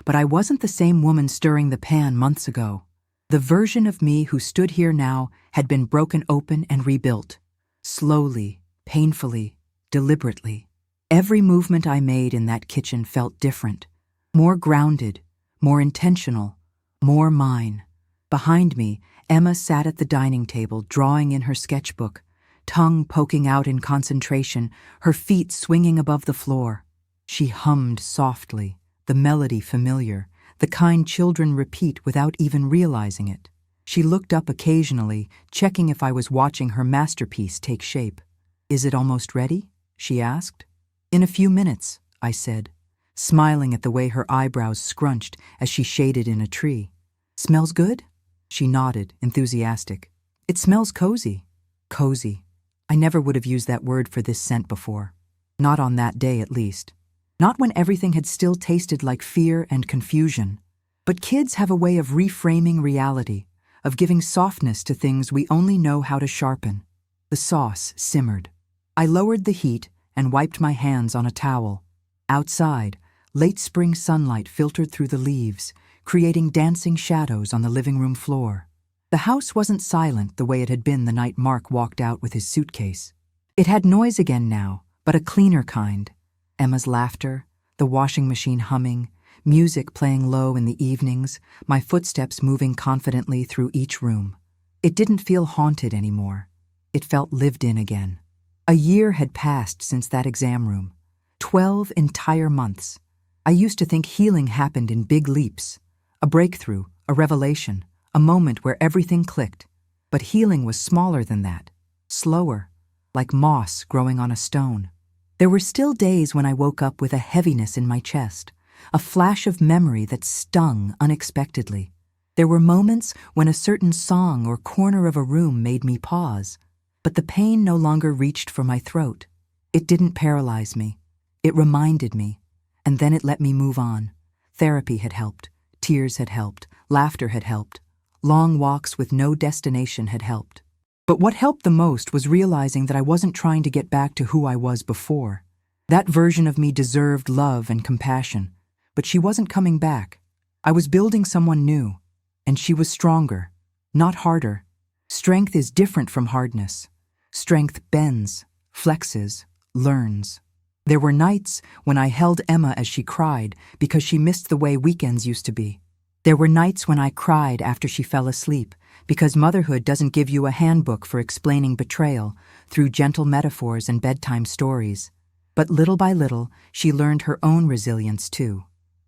But I wasn't the same woman stirring the pan months ago. The version of me who stood here now had been broken open and rebuilt. Slowly, painfully, deliberately. Every movement I made in that kitchen felt different, more grounded, more intentional, more mine. Behind me, Emma sat at the dining table drawing in her sketchbook, tongue poking out in concentration, her feet swinging above the floor. She hummed softly, the melody familiar, the kind children repeat without even realizing it. She looked up occasionally, checking if I was watching her masterpiece take shape. "Is it almost ready?" she asked. "In a few minutes," I said, smiling at the way her eyebrows scrunched as she shaded in a tree. "Smells good?" She nodded, enthusiastic. "It smells cozy." Cozy. I never would have used that word for this scent before. Not on that day, at least. Not when everything had still tasted like fear and confusion. But kids have a way of reframing reality, of giving softness to things we only know how to sharpen. The sauce simmered. I lowered the heat and wiped my hands on a towel. Outside, late spring sunlight filtered through the leaves, creating dancing shadows on the living room floor. The house wasn't silent the way it had been the night Mark walked out with his suitcase. It had noise again now, but a cleaner kind. Emma's laughter, the washing machine humming, music playing low in the evenings, my footsteps moving confidently through each room. It didn't feel haunted anymore. It felt lived in again. A year had passed since that exam room. 12 entire months. I used to think healing happened in big leaps. A breakthrough, a revelation, a moment where everything clicked. But healing was smaller than that. Slower, like moss growing on a stone. There were still days when I woke up with a heaviness in my chest, a flash of memory that stung unexpectedly. There were moments when a certain song or corner of a room made me pause, but the pain no longer reached for my throat. It didn't paralyze me. It reminded me, and then it let me move on. Therapy had helped, tears had helped, laughter had helped, long walks with no destination had helped. But what helped the most was realizing that I wasn't trying to get back to who I was before. That version of me deserved love and compassion, but she wasn't coming back. I was building someone new, and she was stronger, not harder. Strength is different from hardness. Strength bends, flexes, learns. There were nights when I held Emma as she cried because she missed the way weekends used to be. There were nights when I cried after she fell asleep because motherhood doesn't give you a handbook for explaining betrayal through gentle metaphors and bedtime stories. But little by little, she learned her own resilience too.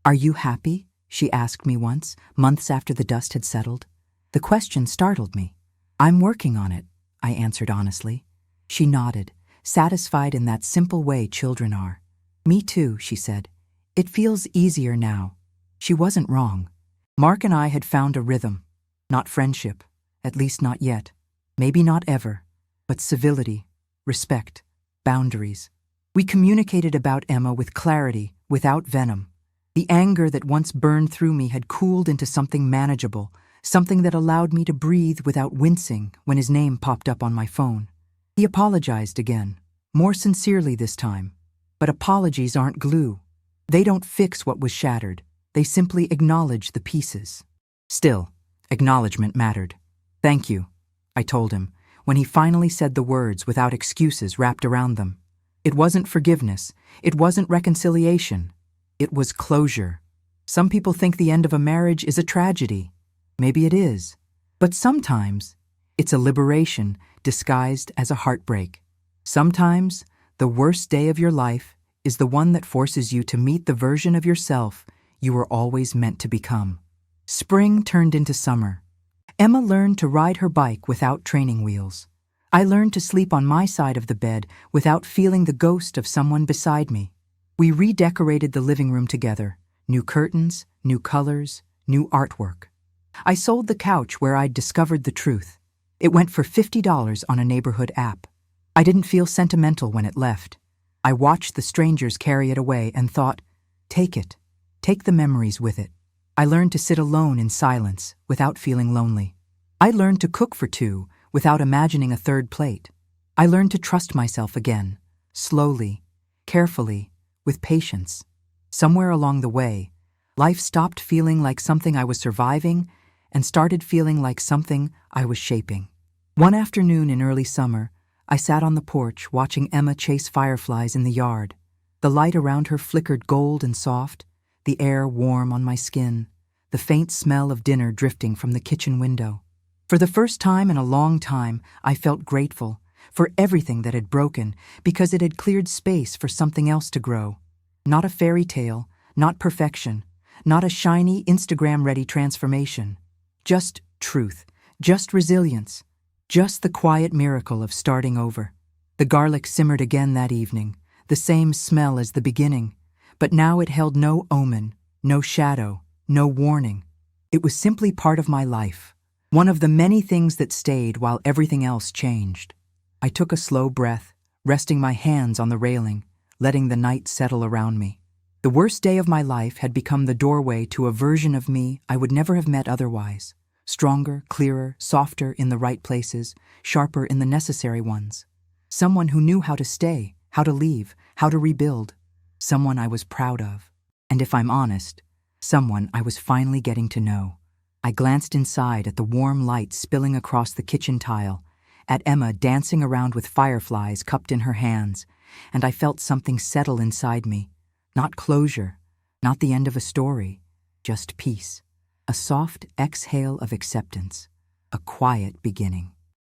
"Are you happy?" she asked me once, months after the dust had settled. The question startled me. "I'm working on it," I answered honestly. She nodded, satisfied in that simple way children are. "Me too," she said. "It feels easier now." She wasn't wrong. Mark and I had found a rhythm. Not friendship, at least not yet. Maybe not ever, but civility, respect, boundaries. We communicated about Emma with clarity, without venom. The anger that once burned through me had cooled into something manageable, something that allowed me to breathe without wincing when his name popped up on my phone. He apologized again, more sincerely this time. But apologies aren't glue. They don't fix what was shattered. They simply acknowledge the pieces. Still, acknowledgement mattered. "Thank you," I told him, when he finally said the words without excuses wrapped around them. It wasn't forgiveness. It wasn't reconciliation. It was closure. Some people think the end of a marriage is a tragedy. Maybe it is. But sometimes, it's a liberation disguised as a heartbreak. Sometimes, the worst day of your life is the one that forces you to meet the version of yourself you were always meant to become. Spring turned into summer. Emma learned to ride her bike without training wheels. I learned to sleep on my side of the bed without feeling the ghost of someone beside me. We redecorated the living room together. New curtains, new colors, new artwork. I sold the couch where I'd discovered the truth. It went for $50 on a neighborhood app. I didn't feel sentimental when it left. I watched the strangers carry it away and thought, take it. Take the memories with it. I learned to sit alone in silence without feeling lonely. I learned to cook for two without imagining a third plate. I learned to trust myself again, slowly, carefully, with patience. Somewhere along the way, life stopped feeling like something I was surviving and started feeling like something I was shaping. One afternoon in early summer, I sat on the porch watching Emma chase fireflies in the yard. The light around her flickered gold and soft, the air warm on my skin, the faint smell of dinner drifting from the kitchen window. For the first time in a long time, I felt grateful, for everything that had broken, because it had cleared space for something else to grow. Not a fairy tale, not perfection, not a shiny, Instagram-ready transformation. Just truth, just resilience, just the quiet miracle of starting over. The garlic simmered again that evening, the same smell as the beginning, but now it held no omen, no shadow, no warning. It was simply part of my life, one of the many things that stayed while everything else changed. I took a slow breath, resting my hands on the railing, letting the night settle around me. The worst day of my life had become the doorway to a version of me I would never have met otherwise. Stronger, clearer, softer in the right places, sharper in the necessary ones. Someone who knew how to stay, how to leave, how to rebuild. Someone I was proud of. And if I'm honest, someone I was finally getting to know. I glanced inside at the warm light spilling across the kitchen tile, at Emma dancing around with fireflies cupped in her hands, and I felt something settle inside me. Not closure, not the end of a story, just peace. A soft exhale of acceptance, a quiet beginning.